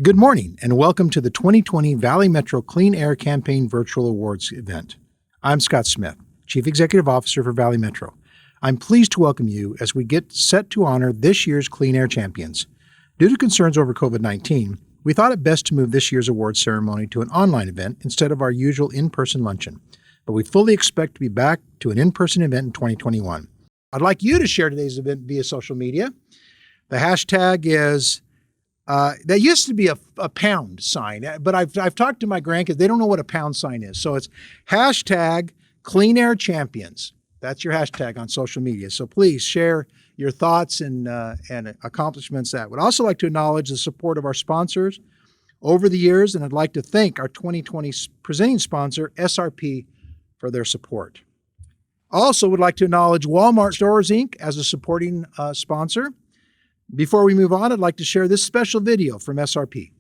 Good morning and welcome to the 2020 Valley Metro Clean Air Campaign Virtual Awards event. I'm Scott Smith, Chief Executive Officer for Valley Metro. I'm pleased to welcome you as we get set to honor this year's Clean Air Champions. Due to concerns over COVID-19, we thought it best to move this year's awards ceremony to an online event instead of our usual in-person luncheon. But we fully expect to be back to an in-person event in 2021. I'd like you to share today's event via social media. The hashtag is that used to be a pound sign, but I've talked to my grandkids. They don't know what a pound sign is. So it's hashtag Clean Air Champions. That's your hashtag on social media. So please share your thoughts and accomplishments. That would also like to acknowledge the support of our sponsors over the years, and I'd like to thank our 2020 presenting sponsor, SRP, for their support. Also would like to acknowledge Walmart Stores, Inc. as a supporting sponsor. Before we move on, I'd like to share this special video from SRP.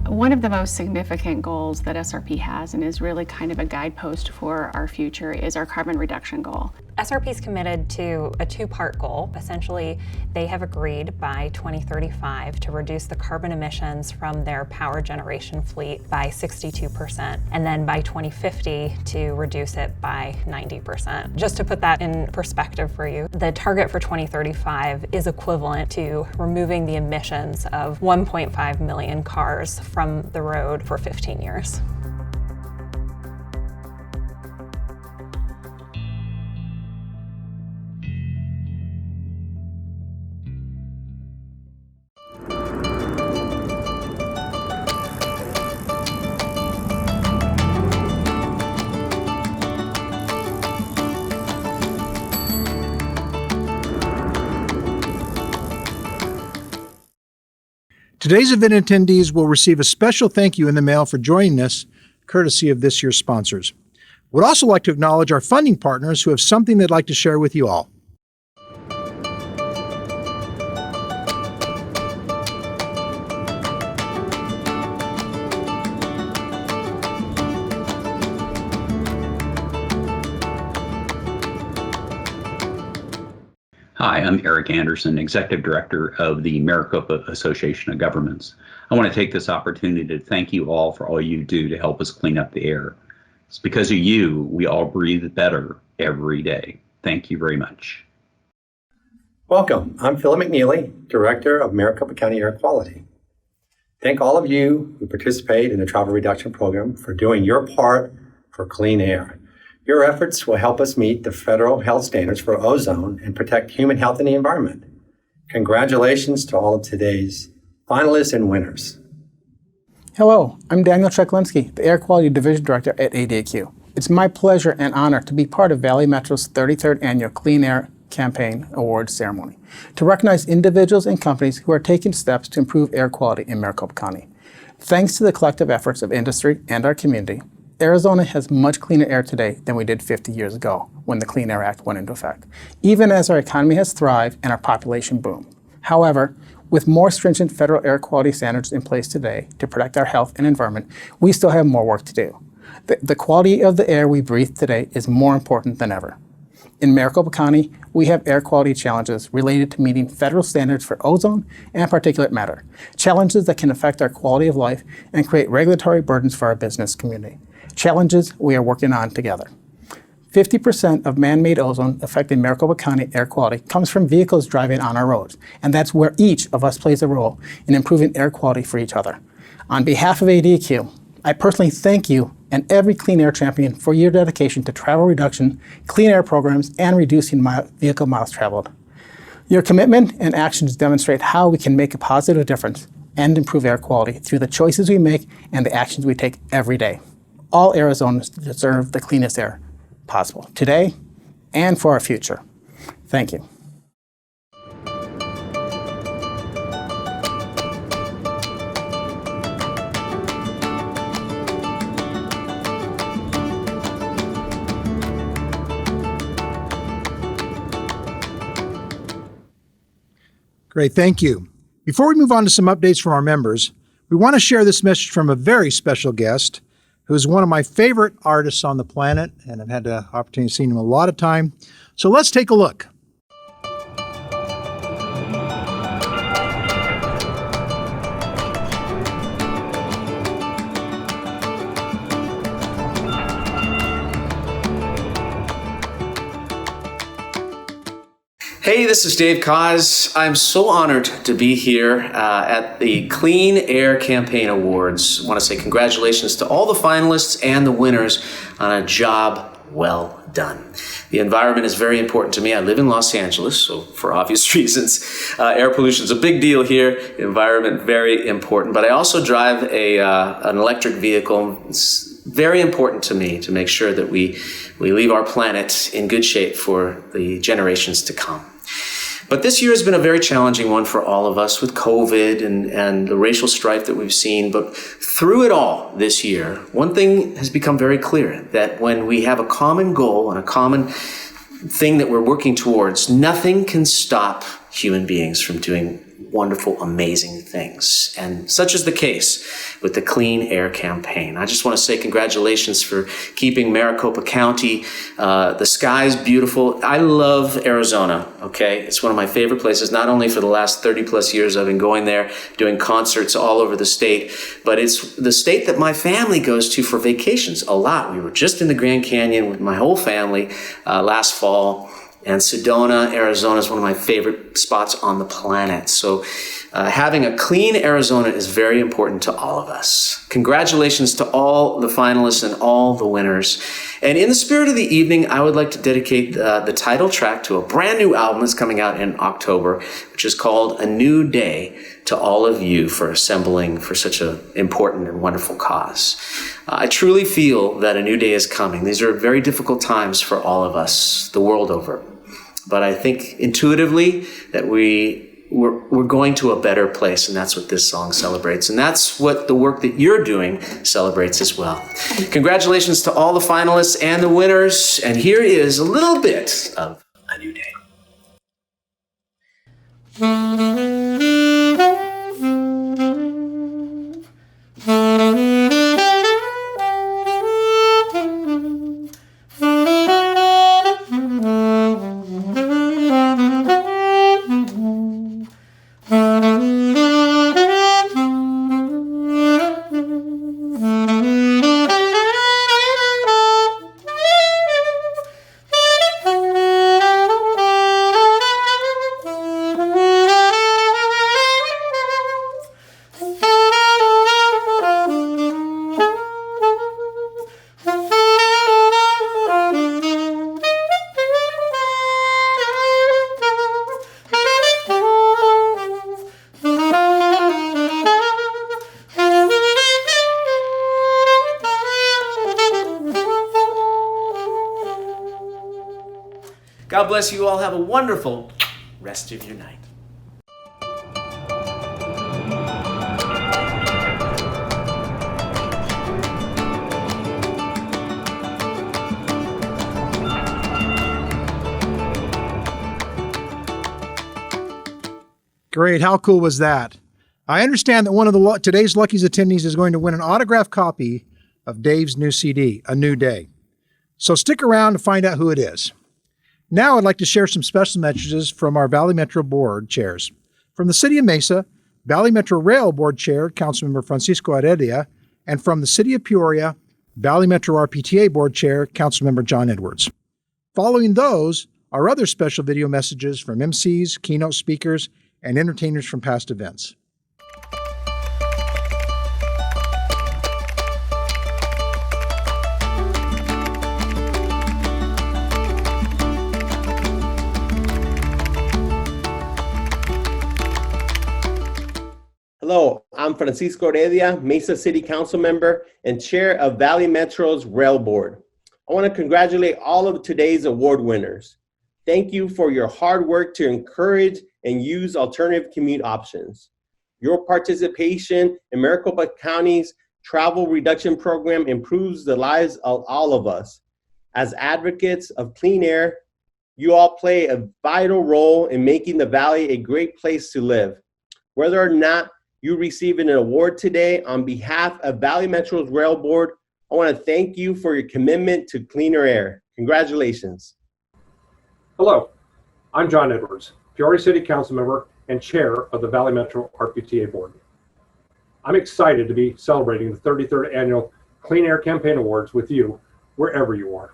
One of the most significant goals that SRP has, and is really kind of a guidepost for our future, is our carbon reduction goal. SRP is committed to a two-part goal. Essentially, they have agreed by 2035 to reduce the carbon emissions from their power generation fleet by 62%, and then by 2050 to reduce it by 90%. Just to put that in perspective for you, the target for 2035 is equivalent to removing the emissions of 1.5 million cars from the road for 15 years. Today's event attendees will receive a special thank you in the mail for joining us, courtesy of this year's sponsors. We'd also like to acknowledge our funding partners who have something they'd like to share with you all. Hi, I'm Eric Anderson, Executive Director of the Maricopa Association of Governments. I want to take this opportunity to thank you all for all you do to help us clean up the air. It's because of you we all breathe better every day. Thank you very much. Welcome. I'm Philip McNeely, Director of Maricopa County Air Quality. Thank all of you who participate in the travel reduction program for doing your part for clean air. Your efforts will help us meet the federal health standards for ozone and protect human health and the environment. Congratulations to all of today's finalists and winners. Hello, I'm Daniel Czeklinski, the Air Quality Division Director at ADAQ. It's my pleasure and honor to be part of Valley Metro's 33rd Annual Clean Air Campaign Awards Ceremony to recognize individuals and companies who are taking steps to improve air quality in Maricopa County. Thanks to the collective efforts of industry and our community, Arizona has much cleaner air today than we did 50 years ago when the Clean Air Act went into effect, even as our economy has thrived and our population boomed. However, with more stringent federal air quality standards in place today to protect our health and environment, we still have more work to do. The quality of the air we breathe today is more important than ever. In Maricopa County, we have air quality challenges related to meeting federal standards for ozone and particulate matter, challenges that can affect our quality of life and create regulatory burdens for our business community. Challenges we are working on together. 50% of man-made ozone affecting Maricopa County air quality comes from vehicles driving on our roads, and that's where each of us plays a role in improving air quality for each other. On behalf of ADQ, I personally thank you and every Clean Air Champion for your dedication to travel reduction, clean air programs, and reducing vehicle miles traveled. Your commitment and actions demonstrate how we can make a positive difference and improve air quality through the choices we make and the actions we take every day. All Arizonans deserve the cleanest air possible today and for our future. Thank you. Great, thank you. Before we move on to some updates from our members, we want to share this message from a very special guest who is one of my favorite artists on the planet, and I've had the opportunity to see him a lot of time. So let's take a look. Hey, this is Dave Cause. I'm so honored to be here at the Clean Air Campaign Awards. I want to say congratulations to all the finalists and the winners on a job well done. The environment is very important to me. I live in Los Angeles, so for obvious reasons, air pollution is a big deal here. The environment, very important. But I also drive an electric vehicle. It's very important to me to make sure that we leave our planet in good shape for the generations to come. But this year has been a very challenging one for all of us with COVID and the racial strife that we've seen. But through it all this year, one thing has become very clear, that when we have a common goal and a common thing that we're working towards, nothing can stop human beings from doing wonderful, amazing things. And such is the case with the Clean Air Campaign. I just want to say congratulations for keeping Maricopa County, the sky's beautiful. I love Arizona, okay? It's one of my favorite places, not only for the last 30 plus years I've been going there, doing concerts all over the state, but it's the state that my family goes to for vacations a lot. We were just in the Grand Canyon with my whole family last fall. And Sedona, Arizona is one of my favorite spots on the planet. So having a clean Arizona is very important to all of us. Congratulations to all the finalists and all the winners. And in the spirit of the evening, I would like to dedicate the title track to a brand new album that's coming out in October, which is called A New Day, to all of you for assembling for such an important and wonderful cause. I truly feel that a new day is coming. These are very difficult times for all of us, the world over. But I think intuitively that we're going to a better place, and that's what this song celebrates. And that's what the work that you're doing celebrates as well. Congratulations to all the finalists and the winners. And here is a little bit of A New Day. God bless you all. Have a wonderful rest of your night. Great. How cool was that? I understand that one of today's Lucky's attendees is going to win an autographed copy of Dave's new CD, A New Day. So stick around to find out who it is. Now I'd like to share some special messages from our Valley Metro Board chairs. From the City of Mesa, Valley Metro Rail Board Chair, Councilmember Francisco Heredia, and from the City of Peoria, Valley Metro RPTA Board Chair, Councilmember John Edwards. Following those are other special video messages from MCs, keynote speakers, and entertainers from past events. Hello, I'm Francisco Heredia, Mesa City Council Member and Chair of Valley Metro's Rail Board. I want to congratulate all of today's award winners. Thank you for your hard work to encourage and use alternative commute options. Your participation in Maricopa County's travel reduction program improves the lives of all of us. As advocates of clean air, you all play a vital role in making the Valley a great place to live. Whether or not you receive an award today, on behalf of Valley Metro's Rail Board, I want to thank you for your commitment to cleaner air. Congratulations. Hello, I'm John Edwards, Peoria City Council member and chair of the Valley Metro RPTA Board. I'm excited to be celebrating the 33rd Annual Clean Air Campaign Awards with you, wherever you are.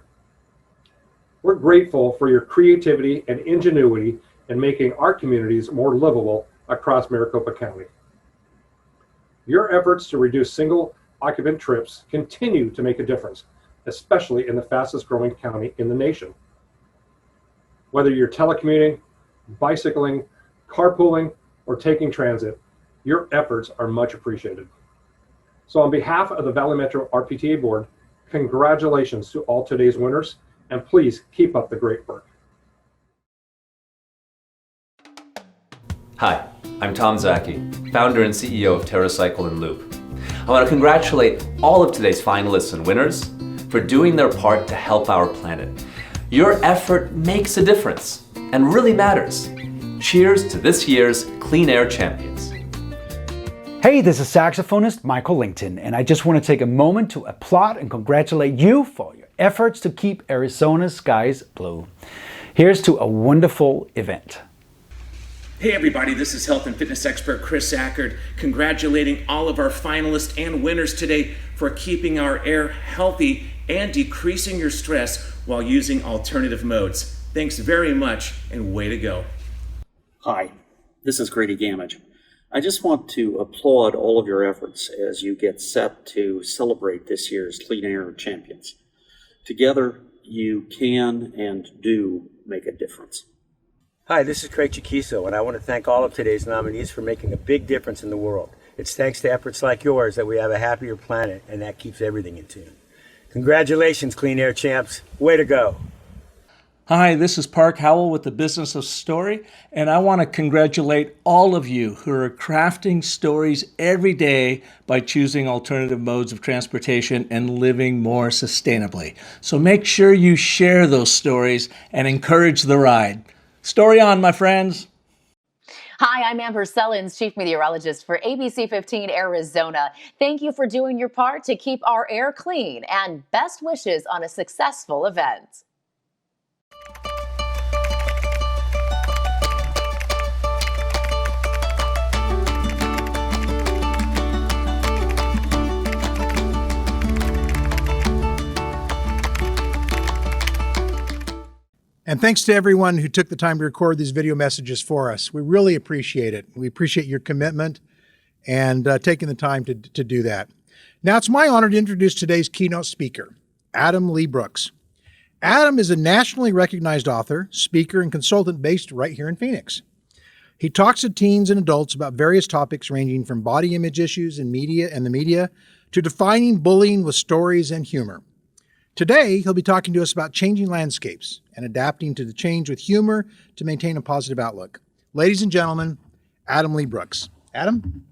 We're grateful for your creativity and ingenuity in making our communities more livable across Maricopa County. Your efforts to reduce single occupant trips continue to make a difference, especially in the fastest growing county in the nation. Whether you're telecommuting, bicycling, carpooling, or taking transit, your efforts are much appreciated. So on behalf of the Valley Metro RPTA Board, congratulations to all today's winners, and please keep up the great work. Hi, I'm Tom Zaki, founder and CEO of TerraCycle and Loop. I want to congratulate all of today's finalists and winners for doing their part to help our planet. Your effort makes a difference and really matters. Cheers to this year's Clean Air Champions. Hey, this is saxophonist Michael Lington, and I just want to take a moment to applaud and congratulate you for your efforts to keep Arizona's skies blue. Here's to a wonderful event. Hey everybody, this is health and fitness expert Chris Ackard, congratulating all of our finalists and winners today for keeping our air healthy and decreasing your stress while using alternative modes. Thanks very much, and way to go. Hi, this is Grady Gamage. I just want to applaud all of your efforts as you get set to celebrate this year's Clean Air Champions. Together, you can and do make a difference. Hi, this is Craig Chiquiso, and I want to thank all of today's nominees for making a big difference in the world. It's thanks to efforts like yours that we have a happier planet, and that keeps everything in tune. Congratulations, Clean Air Champs. Way to go. Hi, this is Park Howell with the Business of Story, and I want to congratulate all of you who are crafting stories every day by choosing alternative modes of transportation and living more sustainably. So make sure you share those stories and encourage the ride. Story on, my friends. Hi, I'm Amber Sellens, Chief Meteorologist for ABC 15 Arizona. Thank you for doing your part to keep our air clean, and best wishes on a successful event. And thanks to everyone who took the time to record these video messages for us. We really appreciate it. We appreciate your commitment and taking the time to do that. Now it's my honor to introduce today's keynote speaker, Adam Lee Brooks. Adam is a nationally recognized author, speaker, and consultant based right here in Phoenix. He talks to teens and adults about various topics ranging from body image issues in media and the media to defining bullying with stories and humor. Today, he'll be talking to us about changing landscapes and adapting to the change with humor to maintain a positive outlook. Ladies and gentlemen, Adam Lee Brooks. Adam?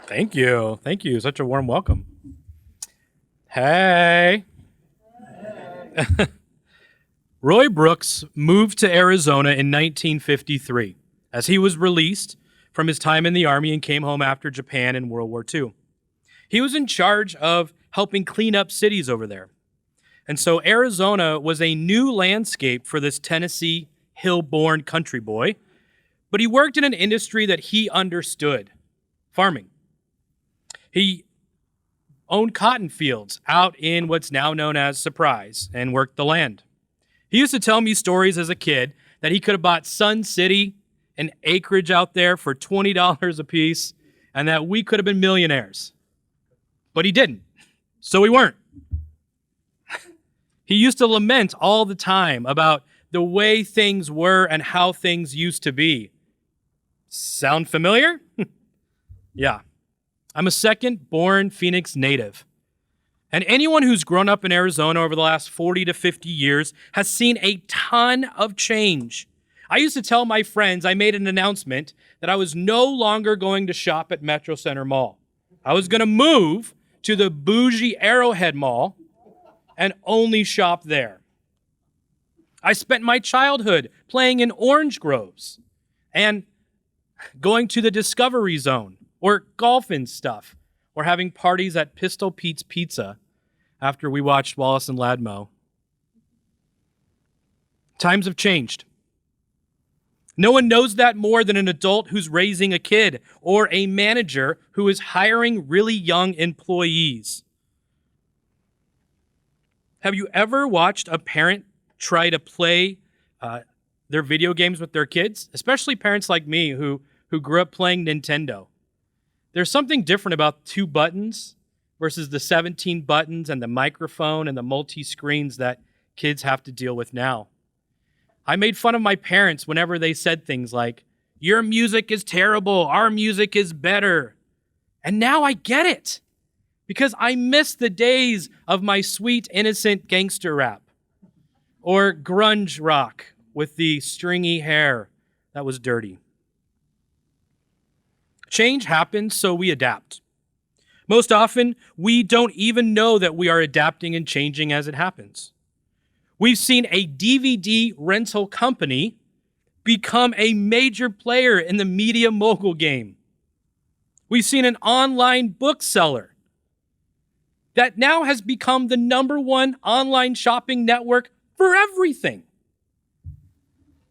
Thank you. Thank you. Such a warm welcome. Hey. Roy Brooks moved to Arizona in 1953 as he was released from his time in the Army and came home after Japan in World War II. He was in charge of helping clean up cities over there. And so Arizona was a new landscape for this Tennessee hill-born country boy, but he worked in an industry that he understood, farming. He owned cotton fields out in what's now known as Surprise and worked the land. He used to tell me stories as a kid that he could have bought Sun City, an acreage out there for $20 a piece, and that we could have been millionaires. But he didn't, so we weren't. He used to lament all the time about the way things were and how things used to be. Sound familiar? Yeah. I'm a second-born Phoenix native. And anyone who's grown up in Arizona over the last 40 to 50 years has seen a ton of change. I used to tell my friends I made an announcement that I was no longer going to shop at Metro Center Mall. I was going to move to the bougie Arrowhead Mall and only shop there. I spent my childhood playing in orange groves and going to the Discovery Zone or golfing stuff or having parties at Pistol Pete's Pizza after we watched Wallace and Ladmo. Times have changed. No one knows that more than an adult who's raising a kid or a manager who is hiring really young employees. Have you ever watched a parent try to play their video games with their kids? Especially parents like me who grew up playing Nintendo. There's something different about 2 buttons versus the 17 buttons and the microphone and the multi-screens that kids have to deal with now. I made fun of my parents whenever they said things like, "Your music is terrible, our music is better." And now I get it, because I miss the days of my sweet, innocent gangster rap or grunge rock with the stringy hair that was dirty. Change happens, so we adapt. Most often, we don't even know that we are adapting and changing as it happens. We've seen a DVD rental company become a major player in the media mogul game. We've seen an online bookseller that now has become the #1 online shopping network for everything.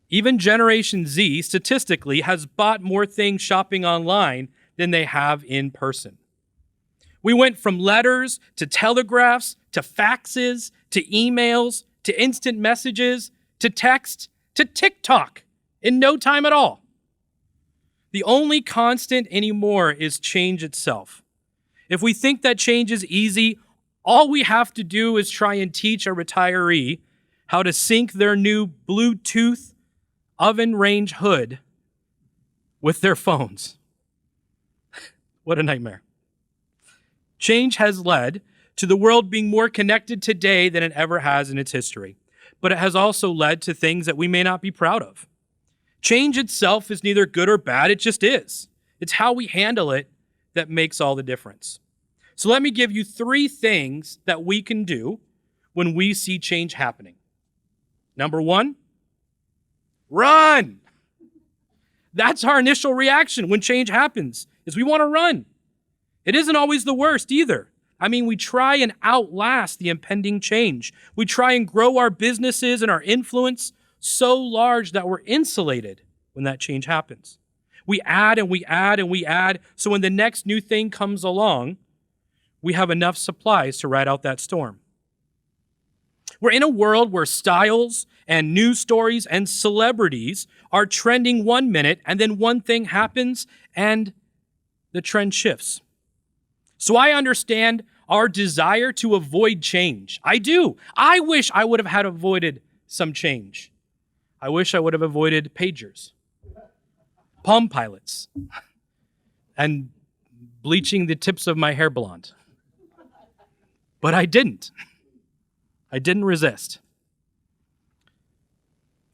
Even Generation Z statistically has bought more things shopping online than they have in person. We went from letters to telegraphs to faxes to emails to instant messages to text to TikTok in no time at all. The only constant anymore is change itself. If we think that change is easy, all we have to do is try and teach a retiree how to sync their new Bluetooth oven range hood with their phones. What a nightmare. Change has led to the world being more connected today than it ever has in its history. But it has also led to things that we may not be proud of. Change itself is neither good or bad, it just is. It's how we handle it that makes all the difference. So let me give you 3 things that we can do when we see change happening. Number 1, run. That's our initial reaction when change happens, is we want to run. It isn't always the worst either. I mean, we try and outlast the impending change. We try and grow our businesses and our influence so large that we're insulated when that change happens. We add and we add and we add, so when the next new thing comes along, we have enough supplies to ride out that storm. We're in a world where styles and news stories and celebrities are trending 1 minute, and then one thing happens and the trend shifts. So I understand our desire to avoid change. I do. I wish I would have had avoided some change. I wish I would have avoided pagers, Palm Pilots, and bleaching the tips of my hair blonde. But I didn't. I didn't resist.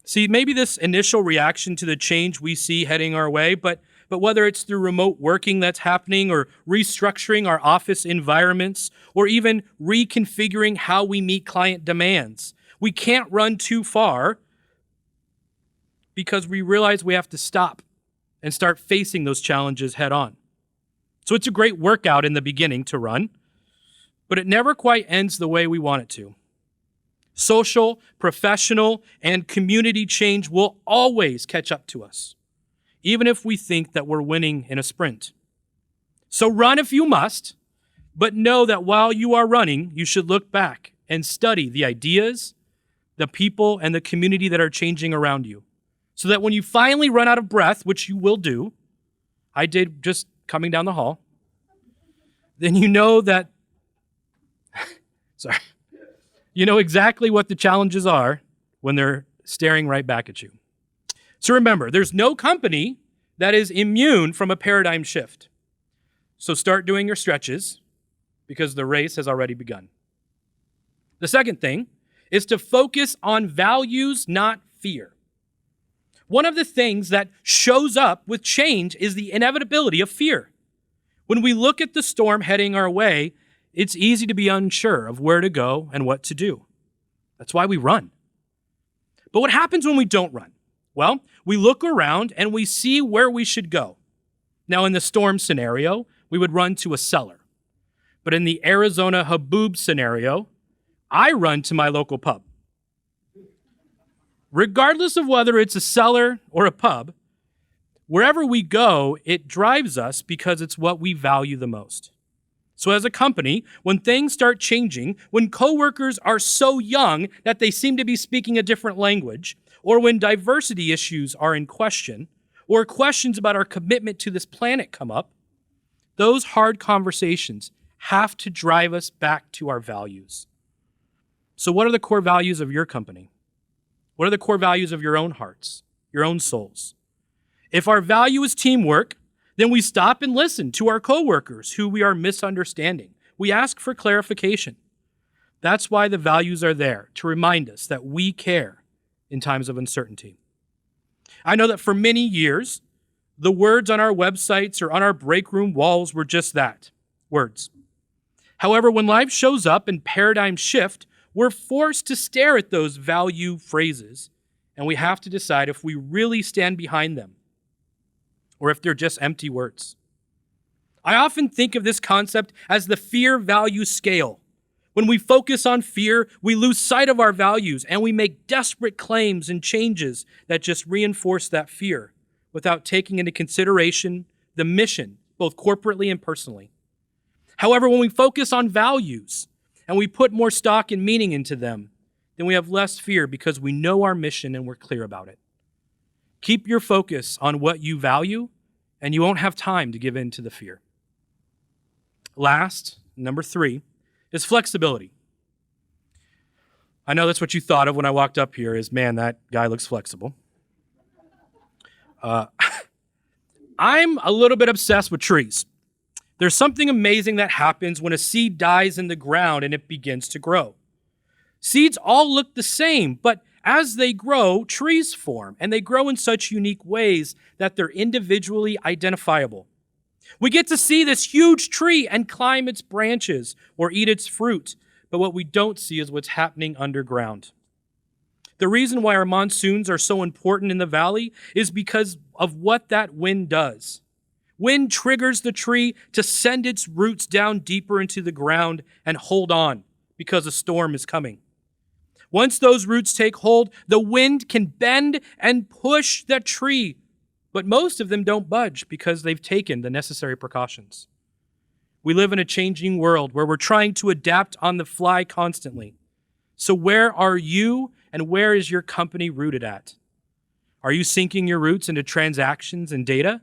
See, maybe this initial reaction to the change we see heading our way, but whether it's through remote working that's happening or restructuring our office environments or even reconfiguring how we meet client demands, we can't run too far because we realize we have to stop and start facing those challenges head on. So it's a great workout in the beginning to run, but it never quite ends the way we want it to. Social, professional, and community change will always catch up to us, even if we think that we're winning in a sprint. So run if you must, but know that while you are running, you should look back and study the ideas, the people, and the community that are changing around you, so that when you finally run out of breath, which you will do, I did just coming down the hall, then you know that, you know exactly what the challenges are when they're staring right back at you. So remember, there's no company that is immune from a paradigm shift. So start doing your stretches because the race has already begun. The second thing is to focus on values, not fear. One of the things that shows up with change is the inevitability of fear. When we look at the storm heading our way, it's easy to be unsure of where to go and what to do. That's why we run. But what happens when we don't run? Well, we look around and we see where we should go. Now, in the storm scenario, we would run to a cellar. But in the Arizona Haboob scenario, I run to my local pub. Regardless of whether it's a cellar or a pub, wherever we go, it drives us because it's what we value the most. So as a company, when things start changing, when coworkers are so young that they seem to be speaking a different language, or when diversity issues are in question, or questions about our commitment to this planet come up, those hard conversations have to drive us back to our values. So what are the core values of your company? What are the core values of your own hearts, your own souls? If our value is teamwork, then we stop and listen to our coworkers who we are misunderstanding. We ask for clarification. That's why the values are there, to remind us that we care in times of uncertainty. I know that for many years, the words on our websites or on our break room walls were just that, words. However, when life shows up and paradigms shift, we're forced to stare at those value phrases, and we have to decide if we really stand behind them or if they're just empty words. I often think of this concept as the fear-value scale. When we focus on fear, we lose sight of our values and we make desperate claims and changes that just reinforce that fear without taking into consideration the mission, both corporately and personally. However, when we focus on values and we put more stock and meaning into them, then we have less fear because we know our mission and we're clear about it. Keep your focus on what you value, and you won't have time to give in to the fear. Last, number 3, is flexibility. I know that's what you thought of when I walked up here is, man, that guy looks flexible. I'm a little bit obsessed with trees. There's something amazing that happens when a seed dies in the ground and it begins to grow. Seeds all look the same, but as they grow, trees form, and they grow in such unique ways that they're individually identifiable. We get to see this huge tree and climb its branches or eat its fruit, but what we don't see is what's happening underground. The reason why our monsoons are so important in the valley is because of what that wind does. Wind triggers the tree to send its roots down deeper into the ground and hold on because a storm is coming. Once those roots take hold, the wind can bend and push that tree, but most of them don't budge because they've taken the necessary precautions. We live in a changing world where we're trying to adapt on the fly constantly. So where are you and where is your company rooted at? Are you sinking your roots into transactions and data,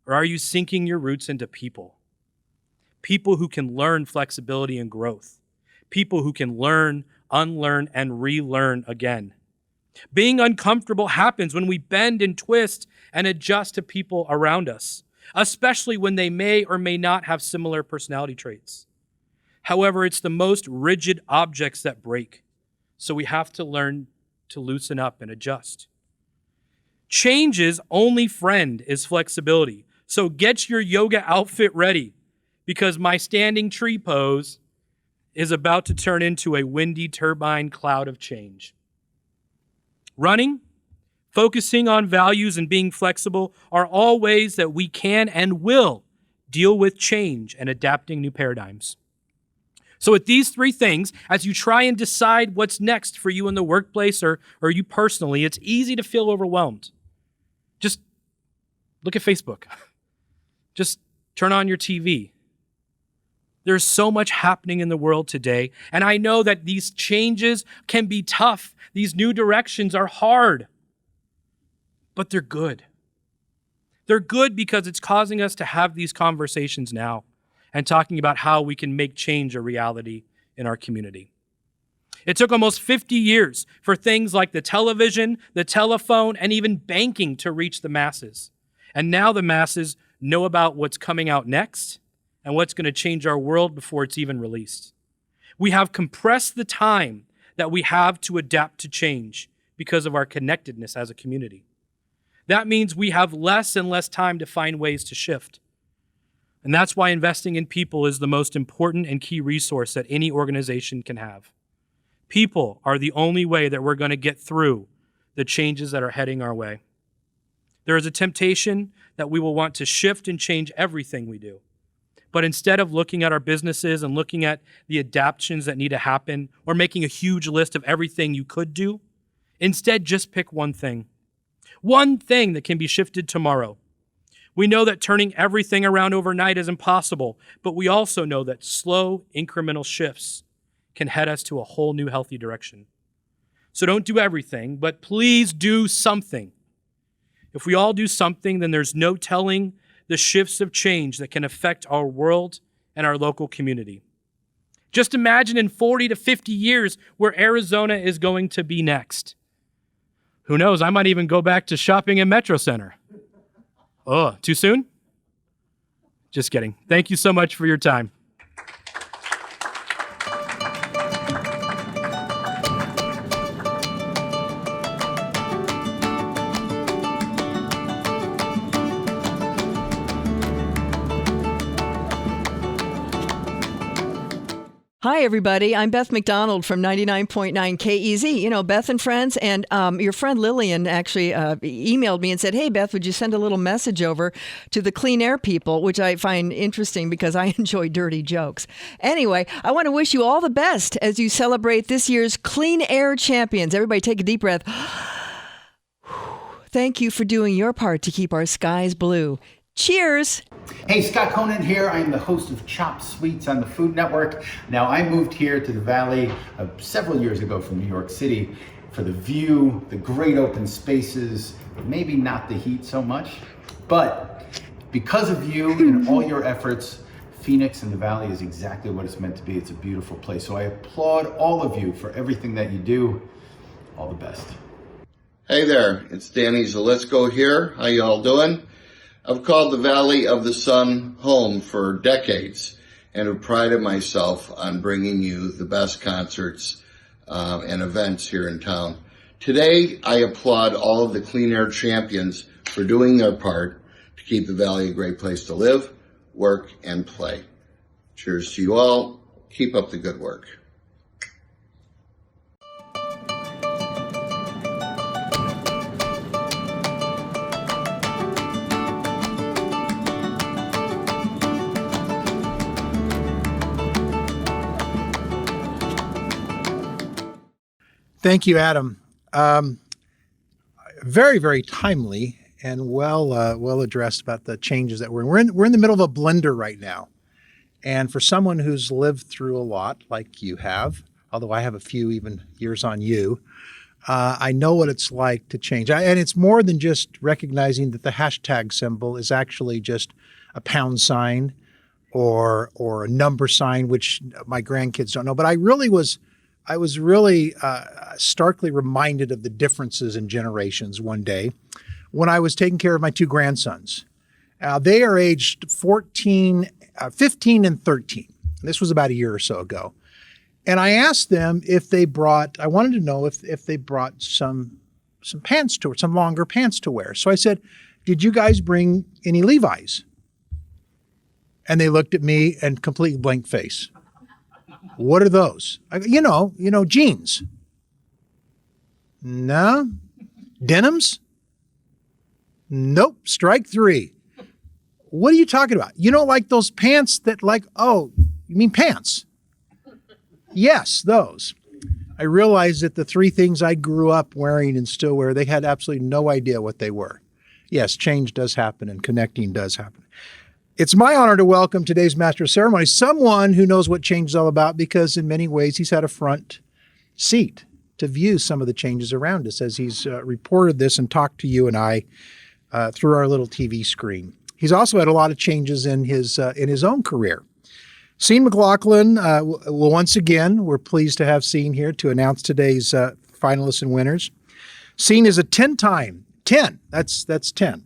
or are you sinking your roots into people? People who can learn flexibility and growth. People who can learn, unlearn, and relearn again. Being uncomfortable happens when we bend and twist and adjust to people around us, especially when they may or may not have similar personality traits. However, it's the most rigid objects that break, so we have to learn to loosen up and adjust. Change's only friend is flexibility, so get your yoga outfit ready, because my standing tree pose is about to turn into a windy turbine cloud of change. Running, focusing on values, and being flexible are all ways that we can and will deal with change and adapting new paradigms. So with these 3 things, as you try and decide what's next for you in the workplace or you personally, it's easy to feel overwhelmed. Just look at Facebook. Just turn on your TV. There's so much happening in the world today, and I know that these changes can be tough. These new directions are hard, but they're good. They're good because it's causing us to have these conversations now and talking about how we can make change a reality in our community. It took almost 50 years for things like the television, the telephone, and even banking to reach the masses. And now the masses know about what's coming out next and what's going to change our world before it's even released. We have compressed the time that we have to adapt to change because of our connectedness as a community. That means we have less and less time to find ways to shift. And that's why investing in people is the most important and key resource that any organization can have. People are the only way that we're going to get through the changes that are heading our way. There is a temptation that we will want to shift and change everything we do. But instead of looking at our businesses and looking at the adaptations that need to happen or making a huge list of everything you could do, instead just pick one thing that can be shifted tomorrow. We know that turning everything around overnight is impossible, but we also know that slow, incremental shifts can head us to a whole new healthy direction. So don't do everything, but please do something. If we all do something, then there's no telling the shifts of change that can affect our world and our local community. Just imagine in 40 to 50 years where Arizona is going to be next. Who knows? I might even go back to shopping in Metro Center. Oh, too soon? Just kidding. Thank you so much for your time. Hi, everybody. I'm Beth McDonald from 99.9 KEZ. You know, Beth and friends, and your friend Lillian actually emailed me and said, hey, Beth, would you send a little message over to the clean air people, which I find interesting because I enjoy dirty jokes. Anyway, I want to wish you all the best as you celebrate this year's Clean Air Champions. Everybody take a deep breath. Thank you for doing your part to keep our skies blue. Cheers. Hey, Scott Conan here. I'm the host of Chopped Sweets on the Food Network. Now, I moved here to the Valley several years ago from New York City for the view, the great open spaces, maybe not the heat so much, but because of you and all your efforts, Phoenix and the Valley is exactly what it's meant to be. It's a beautiful place. So I applaud all of you for everything that you do. All the best. Hey there, it's Danny Zalisko here. How y'all doing? I've called the Valley of the Sun home for decades and have prided myself on bringing you the best concerts and events here in town. Today, I applaud all of the clean air champions for doing their part to keep the Valley a great place to live, work, and play. Cheers to you all. Keep up the good work. Thank you, Adam. Very, very timely and well addressed about the changes that we're in. We're in the middle of a blender right now. And for someone who's lived through a lot like you have, although I have a few even years on you, I know what it's like to change. And it's more than just recognizing that the hashtag symbol is actually just a pound sign or a number sign, which my grandkids don't know. But I was really starkly reminded of the differences in generations one day when I was taking care of my two grandsons. They are aged 15 and 13. This was about a year or so ago. And I asked them if they brought, I wanted to know if they brought some pants to wear, some longer pants to wear. So I said, did you guys bring any Levi's? And they looked at me and completely blank face. What are those? You know, jeans. No. Denims? Nope. Strike three. What are you talking about? You don't like those pants that you mean pants? Yes, those. I realized that the three things I grew up wearing and still wear, they had absolutely no idea what they were. Yes, change does happen and connecting does happen. It's my honor to welcome today's Master of Ceremony, someone who knows what change is all about because in many ways he's had a front seat to view some of the changes around us as he's reported this and talked to you and I through our little TV screen. He's also had a lot of changes in his own career. Sean McLaughlin, once again, we're pleased to have Sean here to announce today's finalists and winners. Sean is a 10 that's 10.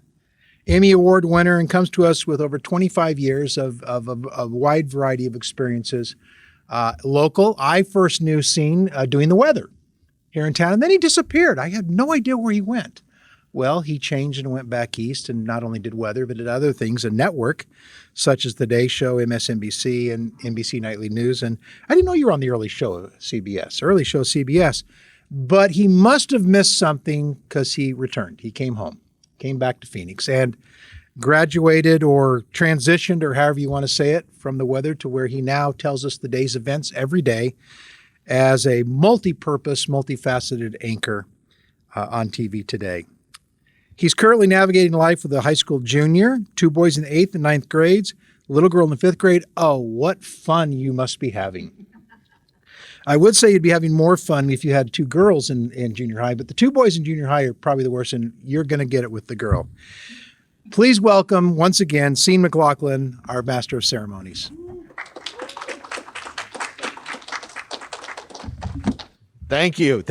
Emmy Award winner and comes to us with over 25 years of a wide variety of experiences. Local, I first knew Sean doing the weather here in town, and then he disappeared. I had no idea where he went. Well, he changed and went back east and not only did weather, but did other things, a network, such as The Day Show, MSNBC, and NBC Nightly News. And I didn't know you were on the Early Show CBS. But he must have missed something because he returned. He came home, came back to Phoenix, and graduated or transitioned, or however you want to say it, from the weather to where he now tells us the day's events every day as a multi-purpose, multifaceted anchor on TV today. He's currently navigating life with a high school junior, 2 boys in the 8th and 9th grades, a little girl in the 5th grade. Oh, what fun you must be having. I would say you'd be having more fun if you had 2 girls in junior high, but the 2 boys in junior high are probably the worst, and you're going to get it with the girl. Please welcome, once again, Sean McLaughlin, our Master of Ceremonies. Thank you,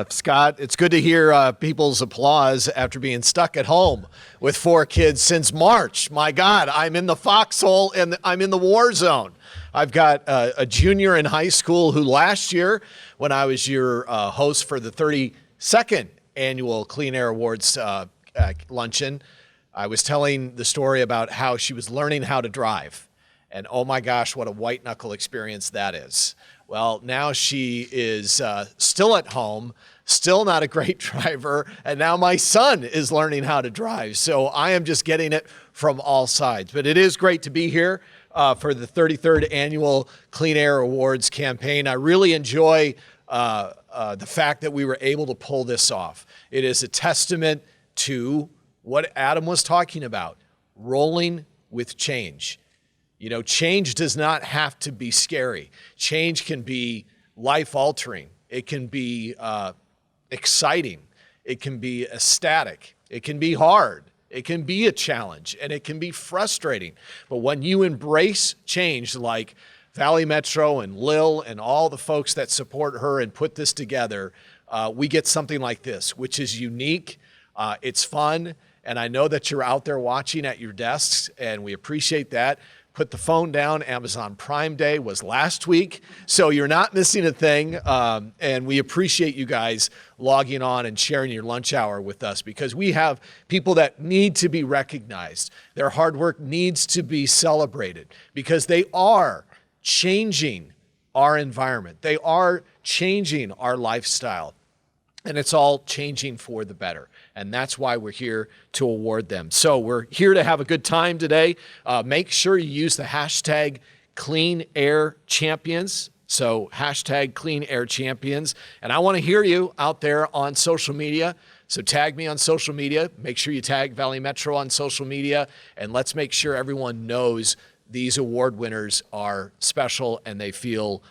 Scott. It's good to hear people's applause after being stuck at home with 4 kids since March. My God, I'm in the foxhole and I'm in the war zone. I've got a junior in high school who last year, when I was your host for the 32nd annual Clean Air Awards luncheon, I was telling the story about how she was learning how to drive. And oh my gosh, what a white knuckle experience that is. Well, now she is still at home, still not a great driver, and now my son is learning how to drive. So I am just getting it from all sides. But it is great to be here for the 33rd Annual Clean Air Awards campaign. I really enjoy the fact that we were able to pull this off. It is a testament to what Adam was talking about, rolling with change. You know, change does not have to be scary. Change can be life-altering. It can be exciting. It can be ecstatic. It can be hard. It can be a challenge, and it can be frustrating. But when you embrace change, like Valley Metro and Lil and all the folks that support her and put this together, we get something like this, which is unique. It's fun, and I know that you're out there watching at your desks, and we appreciate that. Put the phone down. Amazon Prime Day was last week, so you're not missing a thing. And we appreciate you guys logging on and sharing your lunch hour with us, because we have people that need to be recognized. Their hard work needs to be celebrated, because they are changing our environment. They are changing our lifestyle. And it's all changing for the better. And that's why we're here to award them. So we're here to have a good time today. Make sure you use the hashtag Clean Air Champions. So hashtag Clean Air Champions. And I want to hear you out there on social media. So tag me on social media. Make sure you tag Valley Metro on social media. And let's make sure everyone knows these award winners are special and they feel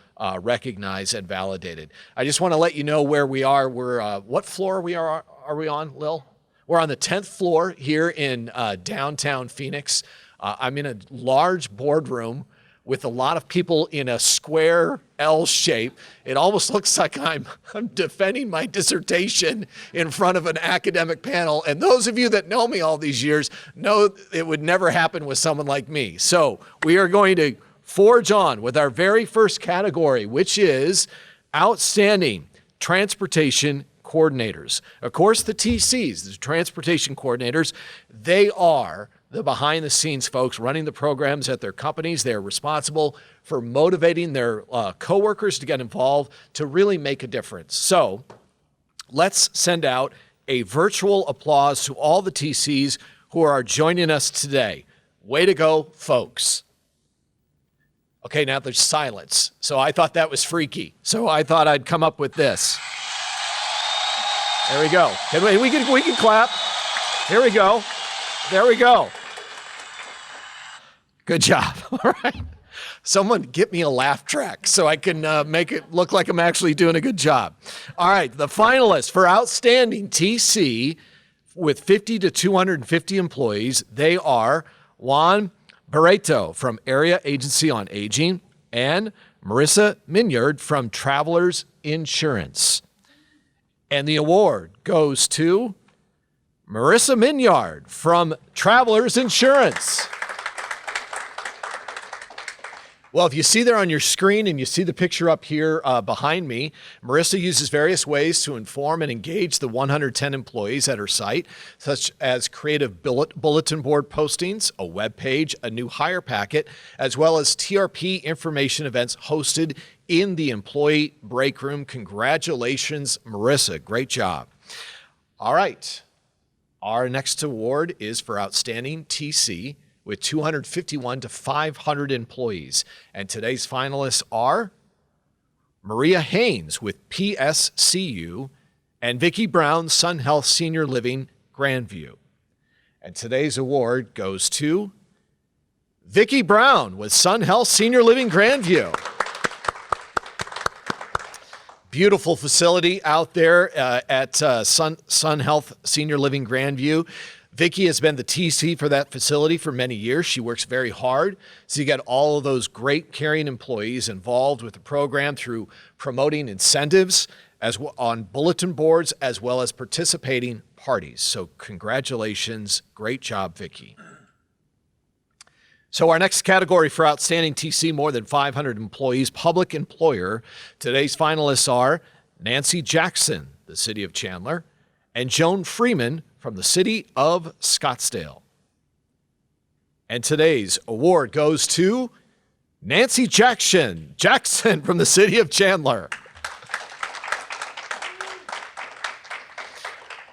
recognized and validated. I just want to let you know where we are. We're what floor are we on, Lil? We're on the 10th floor here in downtown Phoenix. I'm in a large boardroom with a lot of people in a square L shape. It almost looks like I'm defending my dissertation in front of an academic panel. And those of you that know me all these years know it would never happen with someone like me. So we are going to forge on with our very first category, which is Outstanding Transportation Coordinators. Of course, the TCs, the Transportation Coordinators, they are the behind-the-scenes folks running the programs at their companies. They're responsible for motivating their coworkers to get involved, to really make a difference. So let's send out a virtual applause to all the TCs who are joining us today. Way to go, folks. Okay, now there's silence. So I thought that was freaky. So I thought I'd come up with this. There we go. We can clap. Here we go. There we go. Good job. All right. Someone get me a laugh track so I can make it look like I'm actually doing a good job. All right, the finalists for Outstanding TC with 50 to 250 employees, they are Juan Barreto from Area Agency on Aging and Marisa Minyard from Travelers Insurance. And the award goes to Marisa Minyard from Travelers Insurance. Well, if you see there on your screen and you see the picture up here behind me, Marisa uses various ways to inform and engage the 110 employees at her site, such as creative bulletin board postings, a web page, a new hire packet, as well as TRP information events hosted in the employee break room. Congratulations, Marisa. Great job. All right. Our next award is for Outstanding TC with 251 to 500 employees. And today's finalists are Maria Haynes with PSCU and Vickie Brown, Sun Health Senior Living, Grandview. And today's award goes to Vickie Brown with Sun Health Senior Living, Grandview. Beautiful facility out there at Sun Health Senior Living, Grandview. Vickie has been the TC for that facility for many years. She works very hard. So you got all of those great caring employees involved with the program through promoting incentives as well on bulletin boards as well as participating parties. So congratulations. Great job, Vickie. So our next category for Outstanding TC, more than 500 employees, public employer. Today's finalists are Nancy Jackson, the city of Chandler, and Joan Freeman from the city of Scottsdale. And today's award goes to Nancy Jackson from the city of Chandler.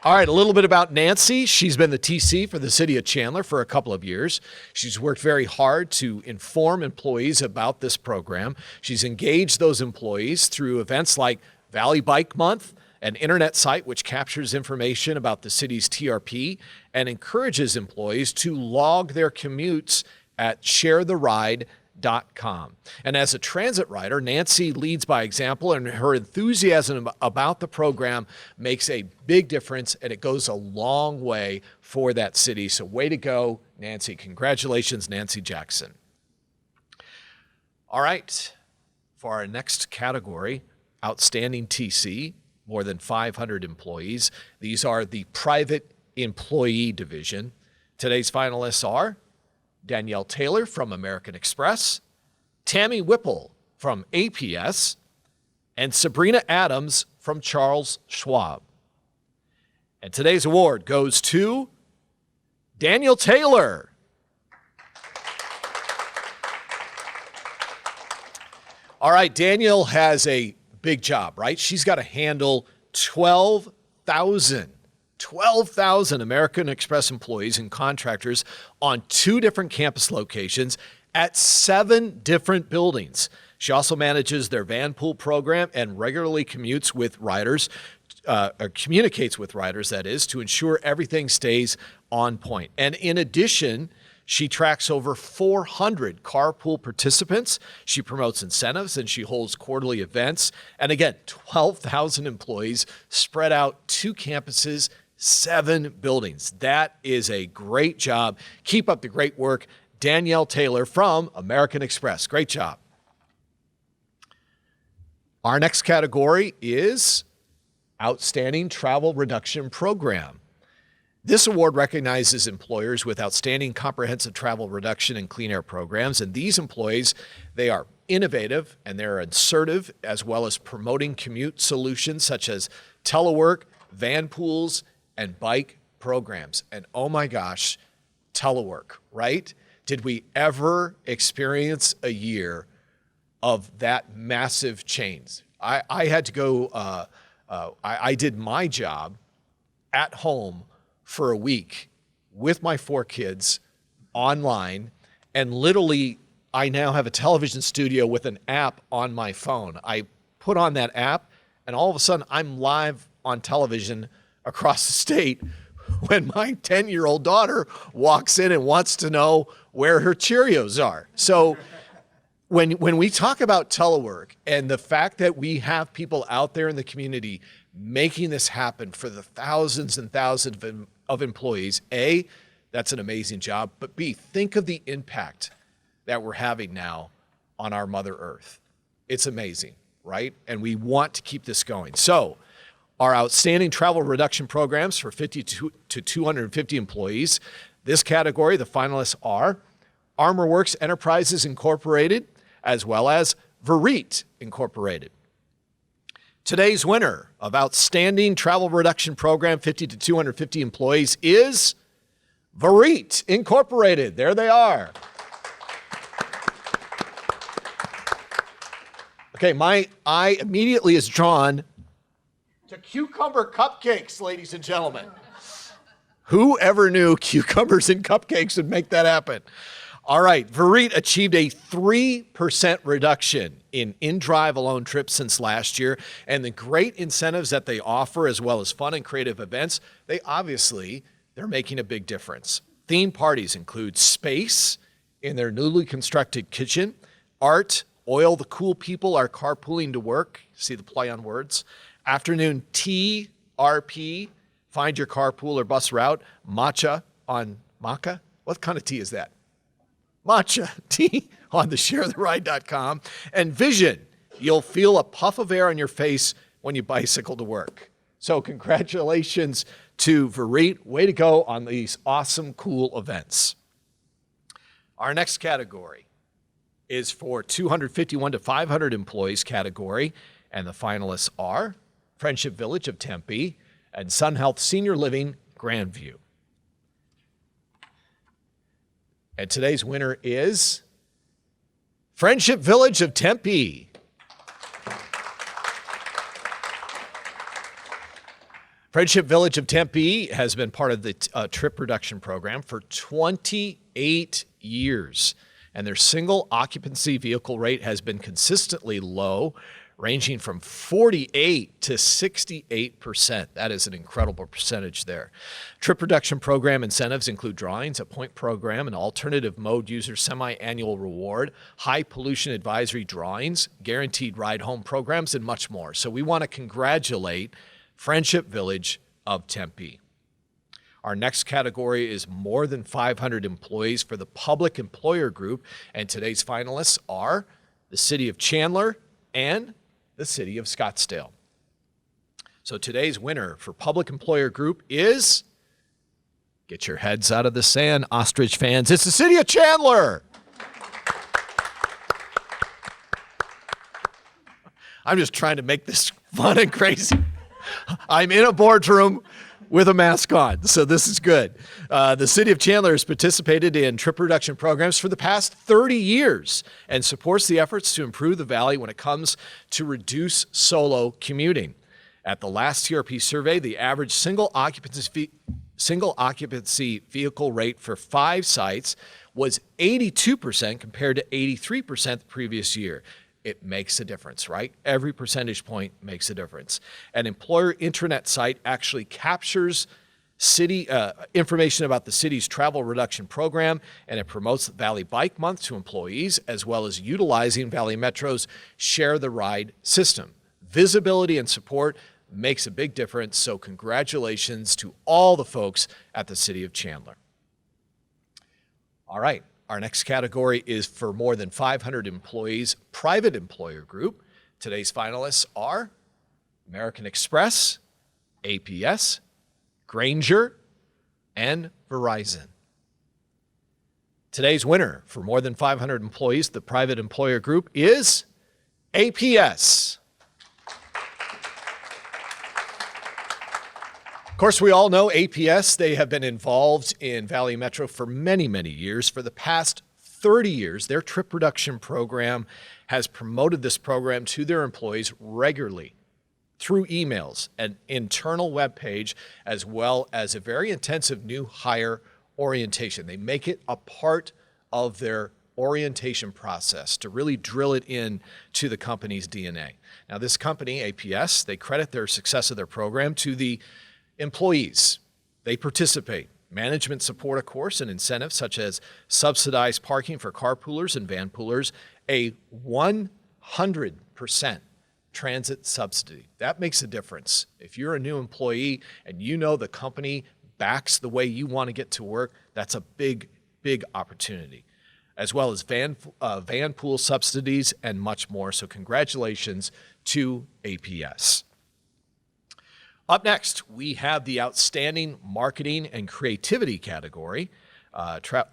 All right, a little bit about Nancy. She's been the TC for the city of Chandler for a couple of years. She's worked very hard to inform employees about this program. She's engaged those employees through events like Valley Bike Month, an internet site which captures information about the city's TRP and encourages employees to log their commutes at sharetheride.com. And as a transit rider, Nancy leads by example, and her enthusiasm about the program makes a big difference, and it goes a long way for that city. So way to go, Nancy. Congratulations, Nancy Jackson. All right, for our next category, Outstanding TC, more than 500 employees. These are the private employee division. Today's finalists are Danielle Taylor from American Express, Tammy Whipple from APS, and Sabrina Adams from Charles Schwab. And today's award goes to Danielle Taylor. All right, Danielle has a big job, right? She's got to handle 12,000 American Express employees and contractors on 2 different campus locations at 7 different buildings. She also manages their van pool program and regularly communicates with riders, that is, to ensure everything stays on point. And in addition, she tracks over 400 carpool participants. She promotes incentives and she holds quarterly events. And again, 12,000 employees spread out 2 campuses, 7 buildings. That is a great job. Keep up the great work, Danielle Taylor from American Express. Great job. Our next category is Outstanding Travel Reduction Program. This award recognizes employers with outstanding comprehensive travel reduction and clean air programs. And these employees, they are innovative and they're assertive, as well as promoting commute solutions such as telework, van pools, and bike programs. And oh my gosh, telework, right? Did we ever experience a year of that massive change? I had to go, I did my job at home for a week with my 4 kids online, and literally I now have a television studio with an app on my phone. I put on that app and all of a sudden I'm live on television across the state when my 10-year-old daughter walks in and wants to know where her Cheerios are. So when we talk about telework and the fact that we have people out there in the community making this happen for the thousands and thousands of employees, A, that's an amazing job, but B, think of the impact that we're having now on our Mother Earth. It's amazing, right? And we want to keep this going. So our outstanding travel reduction programs for 50 to 250 employees. This category, the finalists are ArmorWorks Enterprises Incorporated, as well as Verit Incorporated. Today's winner of Outstanding Travel Reduction Program, 50 to 250 employees, is Verit Incorporated. There they are. Okay, my eye immediately is drawn to cucumber cupcakes, ladies and gentlemen. Who ever knew cucumbers in cupcakes would make that happen? All right, Verit achieved a 3% reduction in in-drive alone trips since last year, and the great incentives that they offer, as well as fun and creative events, they're making a big difference. Theme parties include space in their newly constructed kitchen, art, oil the cool people are carpooling to work, see the play on words, afternoon tea, RP, find your carpool or bus route, matcha on maca. What kind of tea is that? Matcha tea on the sharethерide.com. And vision, you'll feel a puff of air on your face when you bicycle to work. So congratulations to Verit. Way to go on these awesome, cool events. Our next category is for 251 to 500 employees category, and the finalists are Friendship Village of Tempe and Sun Health Senior Living Grandview. And today's winner is Friendship Village of Tempe. Friendship Village of Tempe has been part of the trip reduction program for 28 years, and their single occupancy vehicle rate has been consistently low, ranging from 48 to 68%. That is an incredible percentage there. Trip reduction program incentives include drawings, a point program, an alternative mode user semi-annual reward, high pollution advisory drawings, guaranteed ride home programs, and much more. So we want to congratulate Friendship Village of Tempe. Our next category is more than 500 employees for the public employer group, and today's finalists are the City of Chandler and the City of Scottsdale. So today's winner for public employer group is, get your heads out of the sand, ostrich fans, it's the City of Chandler. I'm just trying to make this fun and crazy. I'm in a boardroom with a mask on, so this is good. The City of Chandler has participated in trip reduction programs for the past 30 years and supports the efforts to improve the valley when it comes to reduce solo commuting. At the last TRP survey, the average single occupancy vehicle rate for 5 sites was 82% compared to 83% the previous year. It makes a difference, right? Every percentage point makes a difference. An employer intranet site actually captures city information about the city's travel reduction program, and it promotes Valley Bike Month to employees, as well as utilizing Valley Metro's Share the Ride system. Visibility and support makes a big difference, so congratulations to all the folks at the City of Chandler. All right. Our next category is for more than 500 employees, private employer group. Today's finalists are American Express, APS, Granger, and Verizon. Today's winner for more than 500 employees, the private employer group, is APS. Of course, we all know APS. They have been involved in Valley Metro for many, many years. For the past 30 years, their trip reduction program has promoted this program to their employees regularly through emails, an internal web page, as well as a very intensive new hire orientation. They make it a part of their orientation process to really drill it in to the company's DNA. Now, this company, APS, they credit their success of their program to the employees. They participate. Management support, of course, and incentives such as subsidized parking for carpoolers and van poolers, a 100% transit subsidy. That makes a difference. If you're a new employee and you know the company backs the way you want to get to work, that's a big, big opportunity. As well as van pool subsidies and much more. So congratulations to APS. Up next, we have the Outstanding Marketing and Creativity category. Trip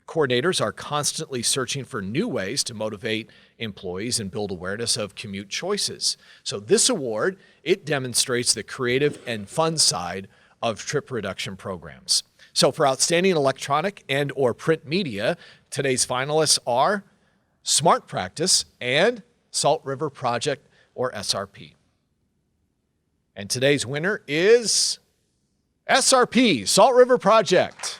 coordinators are constantly searching for new ways to motivate employees and build awareness of commute choices. So this award, it demonstrates the creative and fun side of trip reduction programs. So for Outstanding Electronic and or Print Media, today's finalists are Smart Practice and Salt River Project, or SRP. And today's winner is SRP, Salt River Project.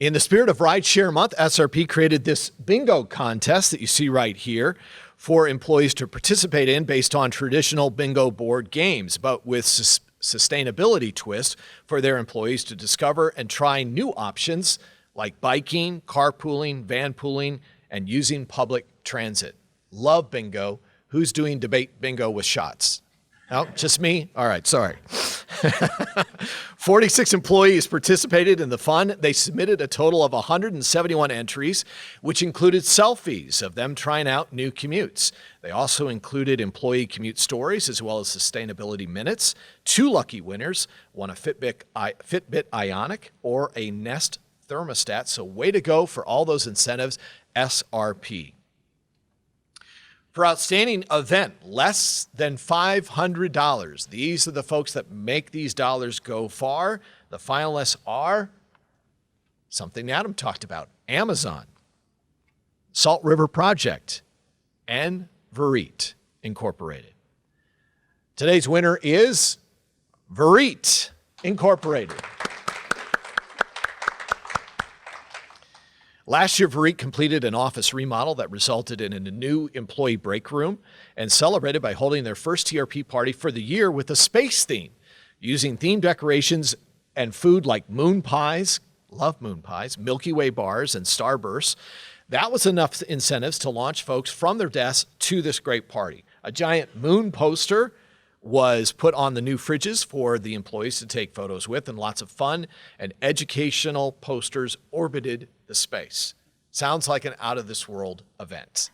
In the spirit of Rideshare Month, SRP created this bingo contest that you see right here for employees to participate in based on traditional bingo board games, but with sustainability twist for their employees to discover and try new options like biking, carpooling, van pooling, and using public transit. Love bingo. Who's doing debate bingo with shots? No, just me? All right, sorry. 46 employees participated in the fun. They submitted a total of 171 entries, which included selfies of them trying out new commutes. They also included employee commute stories as well as sustainability minutes. 2 lucky winners won a Fitbit Ionic or a Nest thermostat. So way to go for all those incentives, SRP. For outstanding event, less than $500. These are the folks that make these dollars go far. The finalists are something Adam talked about, Amazon, Salt River Project, and Verit Incorporated. Today's winner is Verit Incorporated. Last year, Verit completed an office remodel that resulted in a new employee break room and celebrated by holding their first TRP party for the year with a space theme, using themed decorations and food like moon pies, love moon pies, Milky Way bars, and starbursts. That was enough incentives to launch folks from their desks to this great party. A giant moon poster was put on the new fridges for the employees to take photos with, and lots of fun and educational posters orbited the space. Sounds like an out-of-this-world event.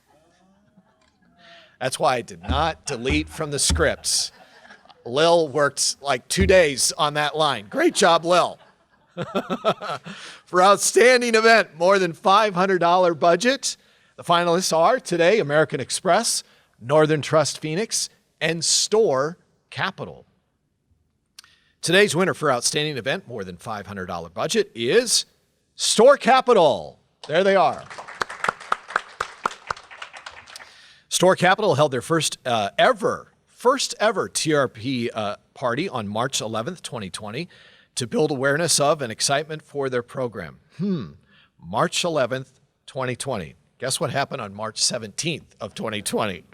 That's why I did not delete from the scripts. Lil worked like 2 days on that line. Great job, Lil. For outstanding event, more than $500 budget. The finalists are today American Express, Northern Trust Phoenix, and Store Capital. Today's winner for outstanding event, more than $500 budget, is Store Capital. There they are. Store Capital held their first ever TRP party on March 11th, 2020 to build awareness of and excitement for their program. March 11th, 2020. Guess what happened on March 17th of 2020?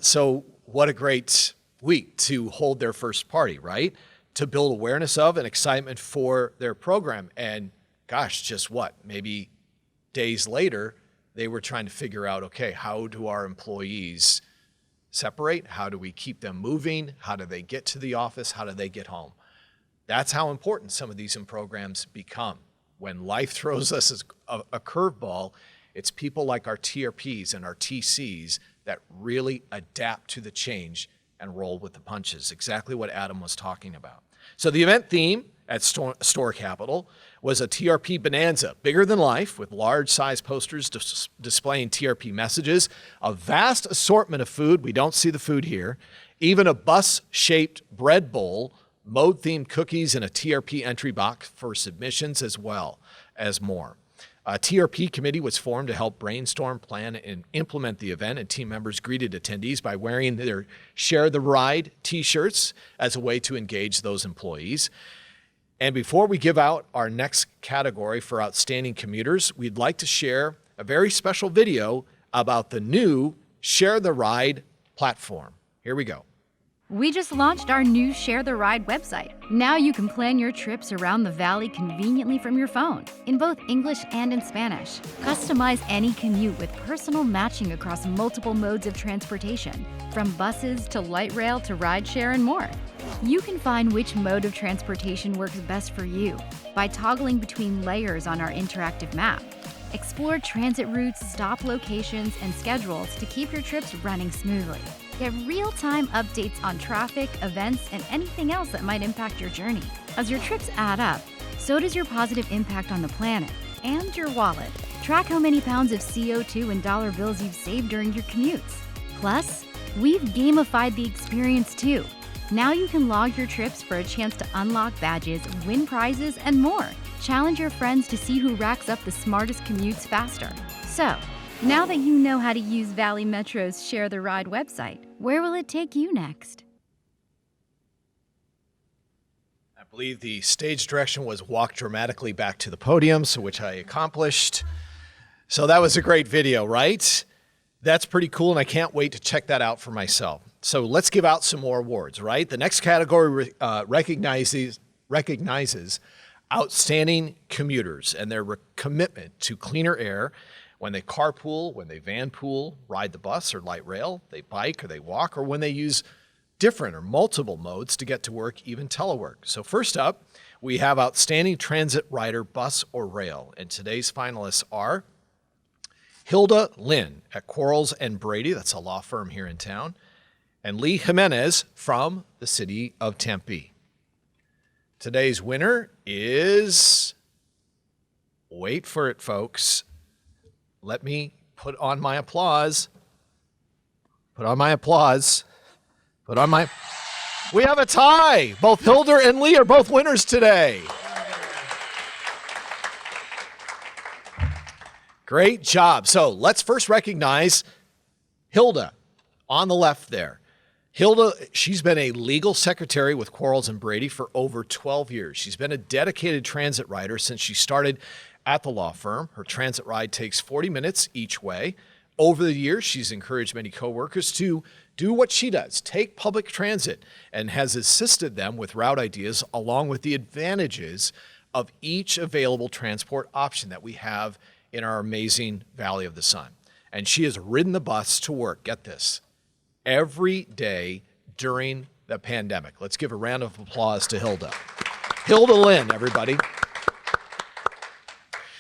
So what a great week to hold their first party, right? To build awareness of and excitement for their program. And gosh, just what? Maybe days later, they were trying to figure out, okay, how do our employees separate? How do we keep them moving? How do they get to the office? How do they get home? That's how important some of these programs become. When life throws us a curveball, it's people like our TRPs and our TCs that really adapt to the change and roll with the punches. Exactly what Adam was talking about. So the event theme at Store Capital was a TRP bonanza, bigger than life, with large-size posters displaying TRP messages, a vast assortment of food. We don't see the food here. Even a bus-shaped bread bowl, mode-themed cookies, and a TRP entry box for submissions, as well as more. A TRP committee was formed to help brainstorm, plan, and implement the event, and team members greeted attendees by wearing their Share the Ride t-shirts as a way to engage those employees. And before we give out our next category for outstanding commuters, we'd like to share a very special video about the new Share the Ride platform. Here we go. We just launched our new Share the Ride website. Now you can plan your trips around the valley conveniently from your phone, in both English and in Spanish. Customize any commute with personal matching across multiple modes of transportation, from buses to light rail to rideshare and more. You can find which mode of transportation works best for you by toggling between layers on our interactive map. Explore transit routes, stop locations, and schedules to keep your trips running smoothly. Get real-time updates on traffic, events, and anything else that might impact your journey. As your trips add up, so does your positive impact on the planet and your wallet. Track how many pounds of CO2 and dollar bills you've saved during your commutes. Plus, we've gamified the experience too. Now you can log your trips for a chance to unlock badges, win prizes, and more. Challenge your friends to see who racks up the smartest commutes faster. So, now that you know how to use Valley Metro's Share the Ride website, where will it take you next? I believe the stage direction was walk dramatically back to the podium, so which I accomplished. So that was a great video, right? That's pretty cool, and I can't wait to check that out for myself. So let's give out some more awards, right? The next category recognizes outstanding commuters and their commitment to cleaner air when they carpool, when they vanpool, ride the bus or light rail, they bike or they walk, or when they use different or multiple modes to get to work, even telework. So first up, we have outstanding transit rider, bus or rail. And today's finalists are Hilda, Lynn at Quarles and Brady, that's a law firm here in town, and Lee Jimenez from the city of Tempe. Today's winner is, wait for it, folks. Let me put on my applause. We have a tie. Both Hilda and Lee are both winners today. Great job. So let's first recognize Hilda on the left there. Hilda, she's been a legal secretary with Quarles and Brady for over 12 years. She's been a dedicated transit rider since she started at the law firm. Her transit ride takes 40 minutes each way. Over the years, she's encouraged many coworkers to do what she does, take public transit, and has assisted them with route ideas along with the advantages of each available transport option that we have in our amazing Valley of the Sun. And she has ridden the bus to work, get this, every day during the pandemic. Let's give a round of applause to Hilda. Hilda Lynn, everybody.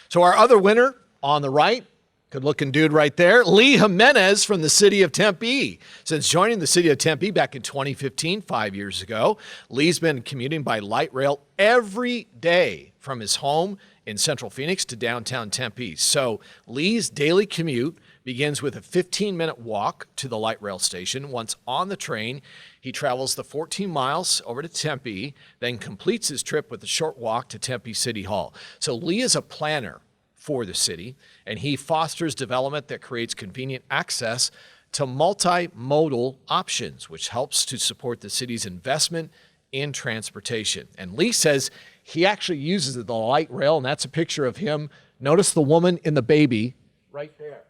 So our other winner on the right, good-looking dude right there, Lee Jimenez from the city of Tempe. Since joining the city of Tempe back in 2015, 5 years ago, Lee's been commuting by light rail every day from his home in central Phoenix to downtown Tempe. So Lee's daily commute begins with a 15-minute walk to the light rail station. Once on the train, he travels the 14 miles over to Tempe, then completes his trip with a short walk to Tempe City Hall. So Lee is a planner for the city, and he fosters development that creates convenient access to multimodal options, which helps to support the city's investment in transportation. And Lee says he actually uses the light rail, and that's a picture of him. Notice the woman in the baby right there,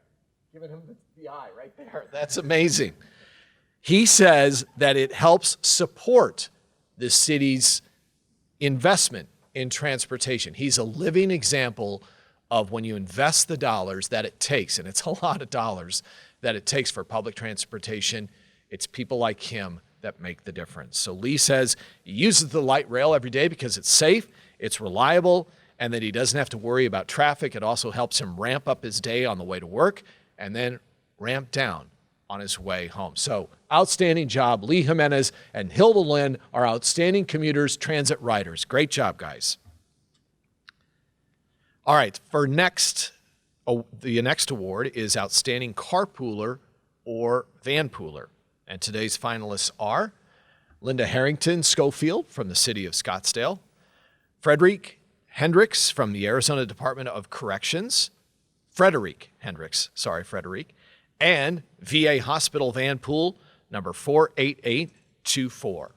giving him the eye right there. That's amazing. He says that it helps support the city's investment in transportation. He's a living example of when you invest the dollars that it takes, and it's a lot of dollars that it takes for public transportation, it's people like him that make the difference. So Lee says he uses the light rail every day because it's safe, it's reliable, and that he doesn't have to worry about traffic. It also helps him ramp up his day on the way to work and then ramp down on his way home. So outstanding job. Lee Jimenez and Hilda Lynn are outstanding commuters, transit riders. Great job, guys. All right, for the next award is Outstanding Carpooler or Vanpooler. And today's finalists are Linda Harrington Schofield from the city of Scottsdale, Frederick Hendricks from the Arizona Department of Corrections, Frederick, and VA Hospital Vanpool number 48824.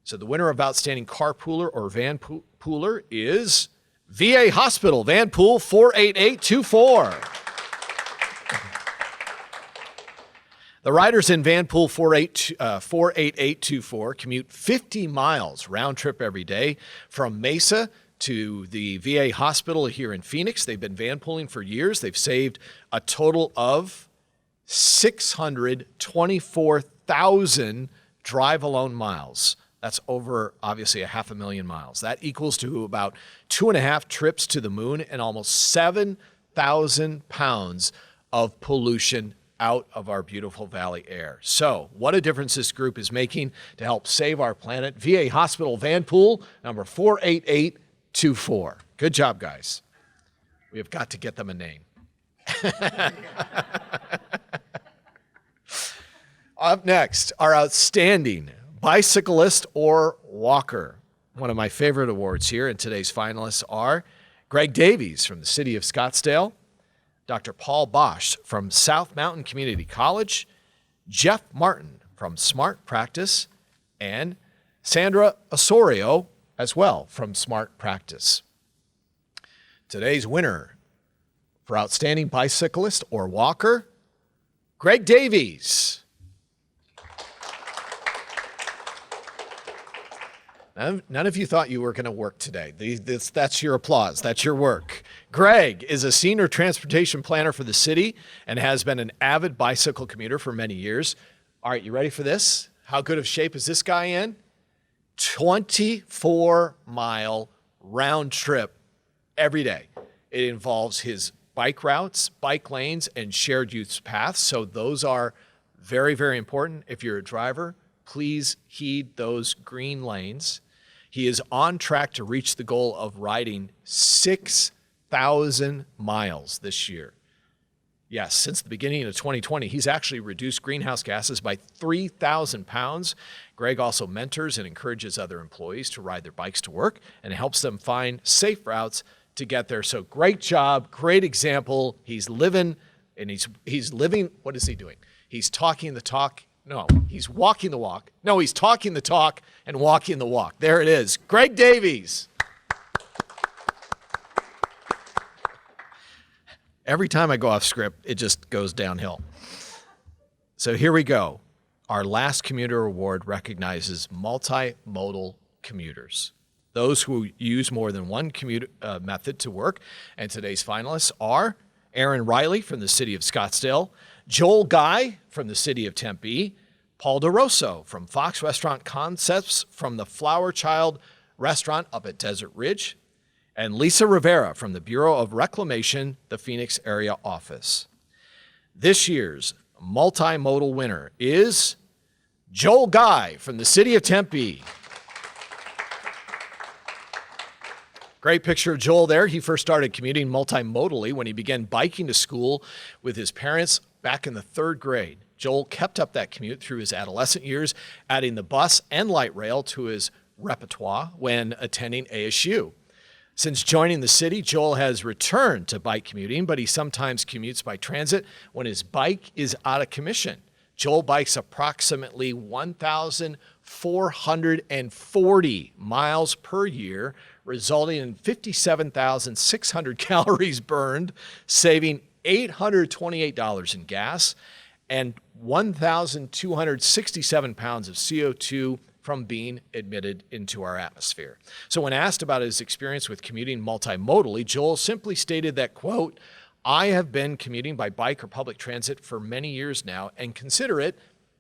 So the winner of Outstanding Carpooler or Vanpooler is VA Hospital Vanpool 48824. The riders in Vanpool 48824 commute 50 miles round trip every day from Mesa to the VA hospital here in Phoenix. They've been vanpooling for years. They've saved a total of 624,000 drive-alone miles. That's over, obviously, 500,000 miles. That equals to about 2.5 trips to the moon and almost 7,000 pounds of pollution out of our beautiful valley air. So what a difference this group is making to help save our planet. VA Hospital Vanpool, number 48824. Good job, guys. We have got to get them a name. Up next, our outstanding bicyclist or walker. one of my favorite awards here, and today's finalists are Greg Davies from the city of Scottsdale, Dr. Paul Bosch from South Mountain Community College, Jeff Martin from Smart Practice, and Sandra Osorio as well from Smart Practice. Today's winner for Outstanding Bicyclist or Walker, Greg Davies. None of you thought you were going to work today. That's your applause. That's your work. Greg is a senior transportation planner for the city and has been an avid bicycle commuter for many years. All right, you ready for this? How good of shape is this guy in? 24-mile round trip every day. It involves his bike routes, bike lanes, and shared use paths. So those are very, very important. If you're a driver, please heed those green lanes. He is on track to reach the goal of riding 6,000 miles this year. Yes, since the beginning of 2020, he's actually reduced greenhouse gases by 3,000 pounds. Greg also mentors and encourages other employees to ride their bikes to work and helps them find safe routes to get there. So great job, great example. He's living, and he's living, what is he doing? He's talking the talk. No, he's walking the walk. No, he's talking the talk and walking the walk. There it is. Greg Davies. Every time I go off script, it just goes downhill. So here we go. Our last commuter award recognizes multimodal commuters, those who use more than one commute method to work. And today's finalists are Aaron Riley from the city of Scottsdale, Joel Guy from the city of Tempe, Paul DeRosso from Fox Restaurant Concepts from the Flower Child Restaurant up at Desert Ridge, and Lisa Rivera from the Bureau of Reclamation, the Phoenix area office. This year's multimodal winner is Joel Guy from the city of Tempe. Great picture of Joel there. He first started commuting multimodally when he began biking to school with his parents back in the 3rd grade. Joel kept up that commute through his adolescent years, adding the bus and light rail to his repertoire when attending ASU. Since joining the city, Joel has returned to bike commuting, but he sometimes commutes by transit when his bike is out of commission. Joel bikes approximately 1,440 miles per year, resulting in 57,600 calories burned, saving $828 in gas, and 1,267 pounds of CO2 from being emitted into our atmosphere. So when asked about his experience with commuting multimodally, Joel simply stated that, quote, "I have been commuting by bike or public transit for many years now and consider it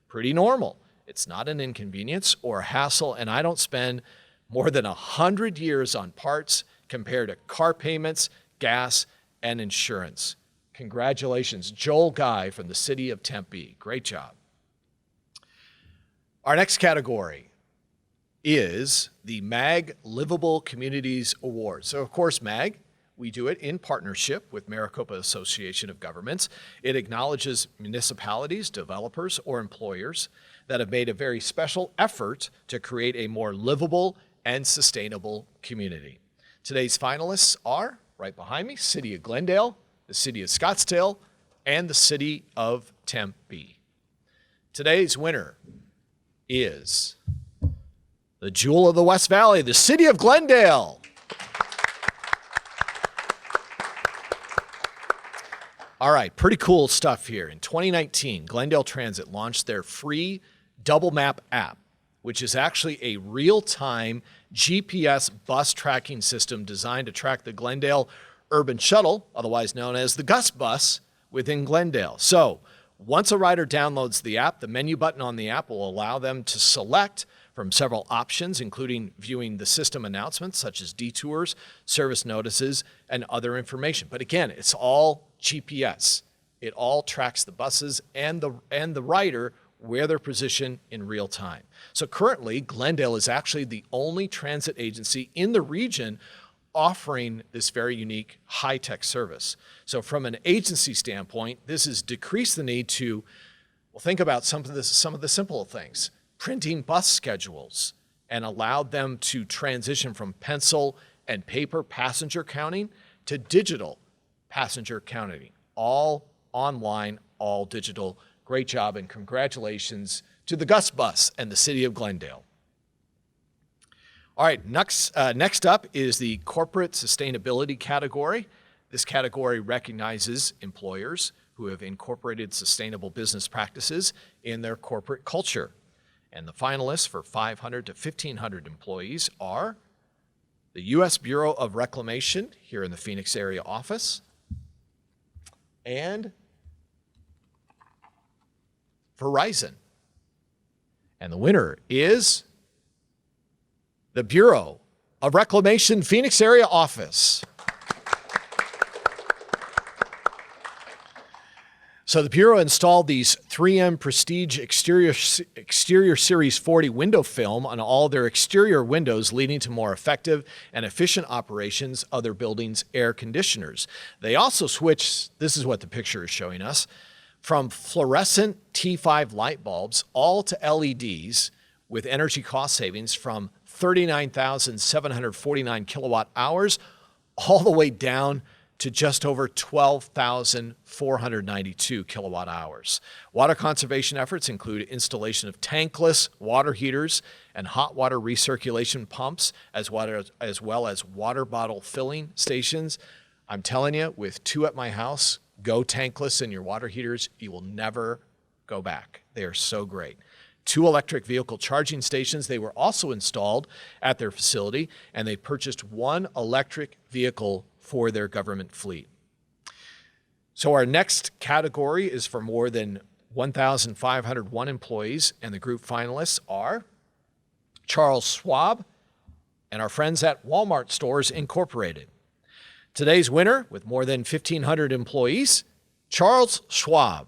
pretty normal. It's not an inconvenience or a hassle, and I don't spend more than 100 years on parts compared to car payments, gas, and insurance." Congratulations, Joel Guy from the city of Tempe. Great job. Our next category is the MAG Livable Communities Award. So, of course, MAG, we do it in partnership with Maricopa Association of Governments. It acknowledges municipalities, developers, or employers that have made a very special effort to create a more livable and sustainable community. Today's finalists are, right behind me, City of Glendale, the City of Scottsdale, and the City of Tempe. Today's winner is the Jewel of the West Valley, the City of Glendale. All right, pretty cool stuff here. In 2019, Glendale Transit launched their free Double Map app, which is actually a real-time GPS bus tracking system designed to track the Glendale Urban Shuttle, otherwise known as the Gus Bus, within Glendale. So once a rider downloads the app, the menu button on the app will allow them to select from several options, including viewing the system announcements such as detours, service notices, and other information. But again, it's all GPS. It all tracks the buses and the rider where they're positioned in real time. So currently, Glendale is actually the only transit agency in the region offering this very unique high-tech service. So from an agency standpoint, this has decreased the need to, well, think about some of the simple things, printing bus schedules and allowed them to transition from pencil and paper passenger counting to digital passenger counting. All online, all digital. Great job, and congratulations to the Gus Bus and the City of Glendale. All right, next up is the corporate sustainability category. This category recognizes employers who have incorporated sustainable business practices in their corporate culture. And the finalists for 500 to 1,500 employees are the U.S. Bureau of Reclamation here in the Phoenix area office, and Verizon. And the winner is the Bureau of Reclamation Phoenix area office. So the Bureau installed these 3M Prestige Exterior Series 40 window film on all their exterior windows, leading to more effective and efficient operations of their buildings' air conditioners. They also switched, this is what the picture is showing us, from fluorescent T5 light bulbs all to LEDs with energy cost savings from 39,749 kilowatt hours all the way down to just over 12,492 kilowatt hours. Water conservation efforts include installation of tankless water heaters and hot water recirculation pumps, as well as water bottle filling stations. I'm telling you, with 2 at my house, go tankless in your water heaters. You will never go back. They are so great. 2 electric vehicle charging stations. They were also installed at their facility, and they purchased 1 electric vehicle for their government fleet. So our next category is for more than 1,501 employees, and the group finalists are Charles Schwab and our friends at Walmart Stores Incorporated. Today's winner, with more than 1,500 employees, Charles Schwab.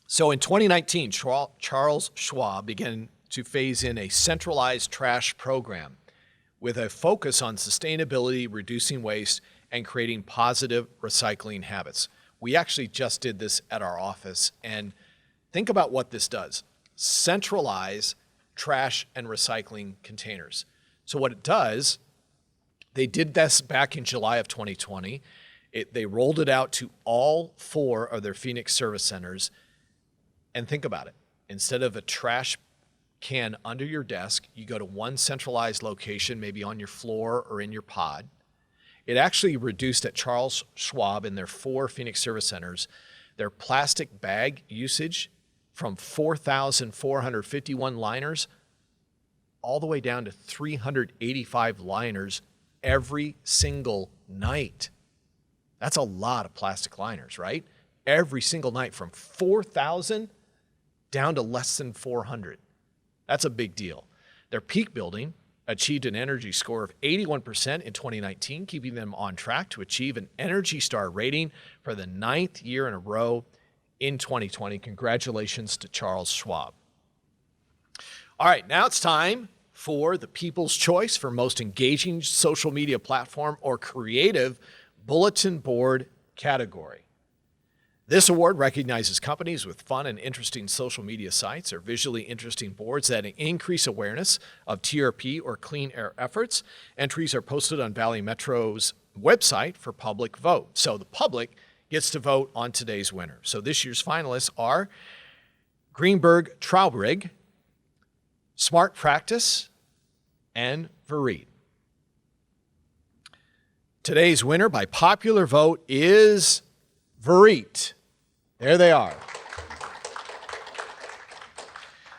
So in 2019, Charles Schwab began to phase in a centralized trash program with a focus on sustainability, reducing waste, and creating positive recycling habits. We actually just did this at our office, and think about what this does. Centralize trash and recycling containers. So what it does, they did this back in July of 2020. They rolled it out to all 4 of their Phoenix service centers. And think about it. Instead of a trash can under your desk, you go to one centralized location, maybe on your floor or in your pod. It actually reduced at Charles Schwab in their 4 Phoenix service centers their plastic bag usage from 4,451 liners all the way down to 385 liners every single night. That's a lot of plastic liners, right? Every single night, from 4,000 down to less than 400. That's a big deal. Their peak building achieved an energy score of 81% in 2019, keeping them on track to achieve an Energy Star rating for the 9th year in a row in 2020. Congratulations to Charles Schwab. All right, now it's time for the People's Choice for Most Engaging Social Media Platform or Creative Bulletin Board category. This award recognizes companies with fun and interesting social media sites or visually interesting boards that increase awareness of TRP or clean air efforts. Entries are posted on Valley Metro's website for public vote. So the public gets to vote on today's winner. So this year's finalists are Greenberg Traubrig, Smart Practice, and Vereet. Today's winner by popular vote is Vereet. There they are.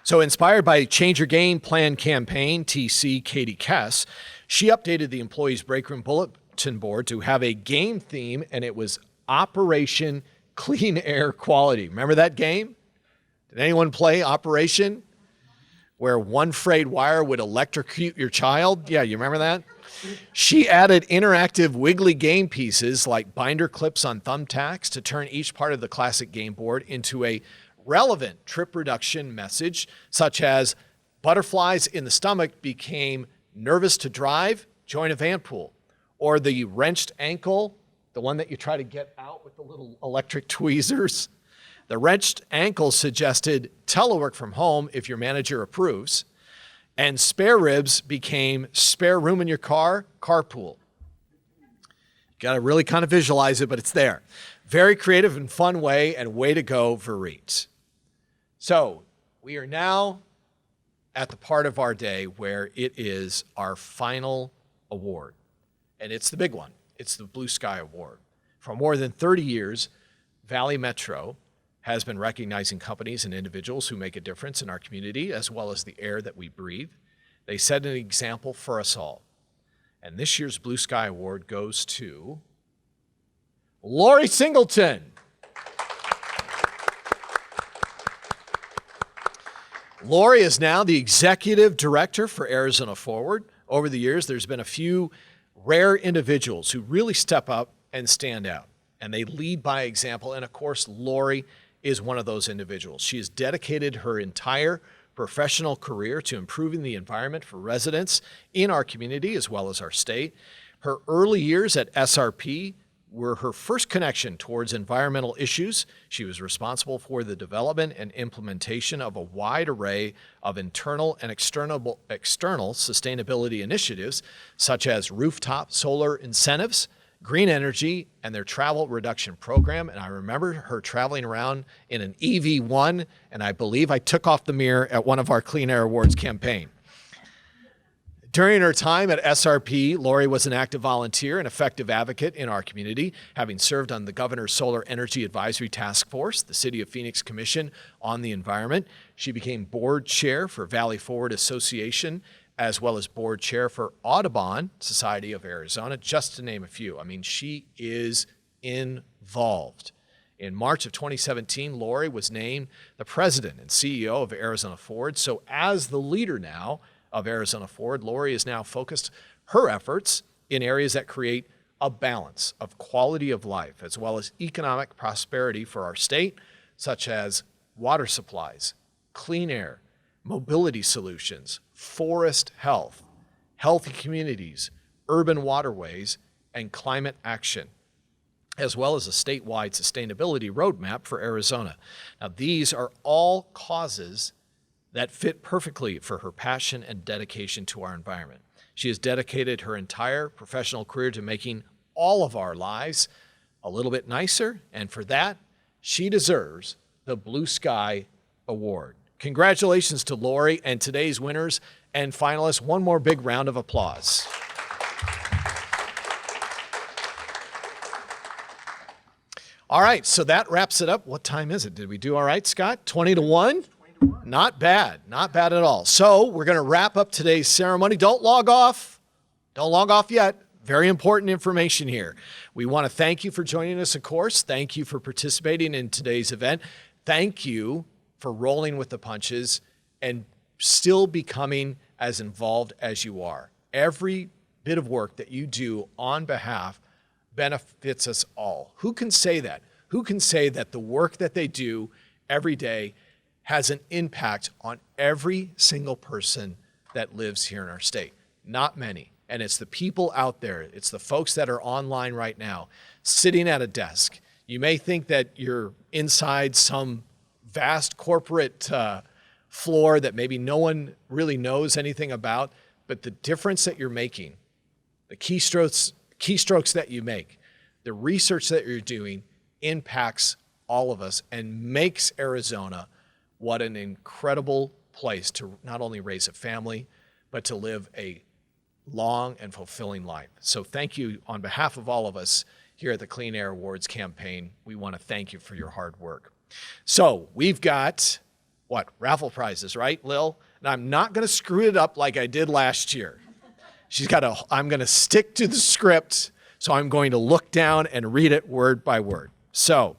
So inspired by Change Your Game Plan campaign, TC Katie Kess, she updated the employees' break room bulletin board to have a game theme, and it was Operation Clean Air Quality. Remember that game? Did anyone play Operation? Where one frayed wire would electrocute your child? Yeah, you remember that? She added interactive wiggly game pieces like binder clips on thumbtacks to turn each part of the classic game board into a relevant trip reduction message, such as butterflies in the stomach became nervous to drive, join a van pool. Or the wrenched ankle, the one that you try to get out with the little electric tweezers, The wrenched ankle suggested telework from home if your manager approves. And spare ribs became spare room in your car, carpool. Got to really kind of visualize it, but it's there. Very creative and fun way, and way to go, Vereet. So we are now at the part of our day where it is our final award. And it's the big one. It's the Blue Sky Award. For more than 30 years, Valley Metro has been recognizing companies and individuals who make a difference in our community, as well as the air that we breathe. They set an example for us all. And this year's Blue Sky Award goes to Lori Singleton. Lori is now the executive director for Arizona Forward. Over the years, there's been a few rare individuals who really step up and stand out, and they lead by example. And of course, Lori is one of those individuals. She has dedicated her entire professional career to improving the environment for residents in our community as well as our state. Her early years at SRP were her first connection towards environmental issues. She was responsible for the development and implementation of a wide array of internal and external sustainability initiatives, such as rooftop solar incentives, green energy, and their travel reduction program. And I remember her traveling around in an EV1, and I believe I took off the mirror at one of our Clean Air Awards campaign. During her time at SRP, Lori was an active volunteer and effective advocate in our community, having served on the Governor's Solar Energy Advisory Task Force, the City of Phoenix Commission on the Environment. She became board chair for Valley Forward Association, as well as board chair for Audubon Society of Arizona, just to name a few. I mean, she is involved. In March of 2017, Lori was named the president and CEO of Arizona Forward. So as the leader now of Arizona Forward, Lori is now focused her efforts in areas that create a balance of quality of life as well as economic prosperity for our state, such as water supplies, clean air, mobility solutions, forest health, healthy communities, urban waterways, and climate action, as well as a statewide sustainability roadmap for Arizona. Now, these are all causes that fit perfectly for her passion and dedication to our environment. She has dedicated her entire professional career to making all of our lives a little bit nicer, and for that, she deserves the Blue Sky Award. Congratulations to Lori and today's winners and finalists. One more big round of applause. All right, so that wraps it up. What time is it? Did we do all right, Scott? 20 to 1? Not bad. Not bad at all. So we're going to wrap up today's ceremony. Don't log off. Don't log off yet. Very important information here. We want to thank you for joining us, of course. Thank you for participating in today's event. Thank you for rolling with the punches and still becoming as involved as you are. Every bit of work that you do on behalf benefits us all. Who can say that? Who can say that the work that they do every day has an impact on every single person that lives here in our state? Not many. And it's the people out there. It's the folks that are online right now, sitting at a desk. You may think that you're inside some vast corporate floor that maybe no one really knows anything about, but the difference that you're making, the keystrokes that you make, the research that you're doing impacts all of us and makes Arizona what an incredible place to not only raise a family, but to live a long and fulfilling life. So thank you on behalf of all of us here at the Clean Air Awards campaign. We want to thank you for your hard work. So we've got, raffle prizes, right, Lil? And I'm not going to screw it up like I did last year. I'm going to stick to the script, so I'm going to look down and read it word by word. So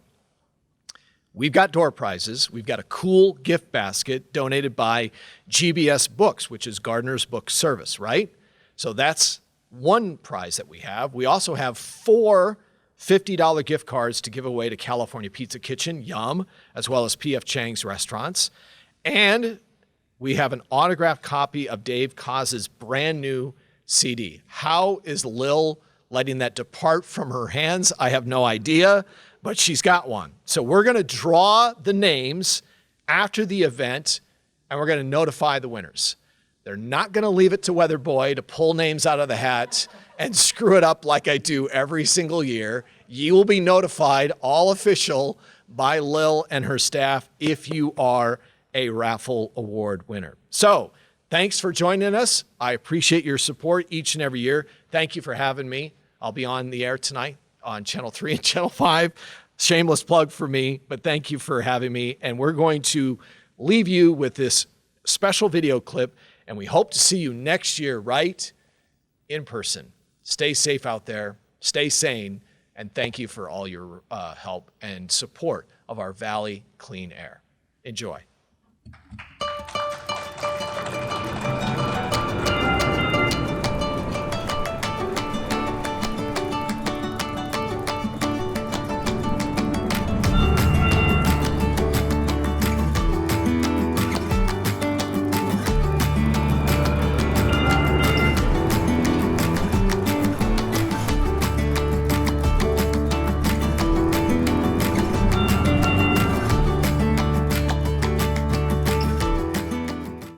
we've got door prizes. We've got a cool gift basket donated by GBS Books, which is Gardner's Book Service, right? So that's one prize that we have. We also have 4 $50 gift cards to give away to California Pizza Kitchen, Yum, as well as P.F. Chang's Restaurants. And we have an autographed copy of Dave Kaz's brand new CD. How is Lil letting that depart from her hands? I have no idea. but she's got one. So we're going to draw the names after the event, and we're going to notify the winners. They're not going to leave it to Weather Boy to pull names out of the hat and screw it up like I do every single year. You will be notified, all official, by Lil and her staff if you are a raffle award winner. So thanks for joining us. I appreciate your support each and every year. Thank you for having me. I'll be on the air tonight on Channel 3 and Channel 5. Shameless plug for me, but thank you for having me. And we're going to leave you with this special video clip, and we hope to see you next year right in person. Stay safe out there. Stay sane. And thank you for all your help and support of our Valley Clean Air. Enjoy.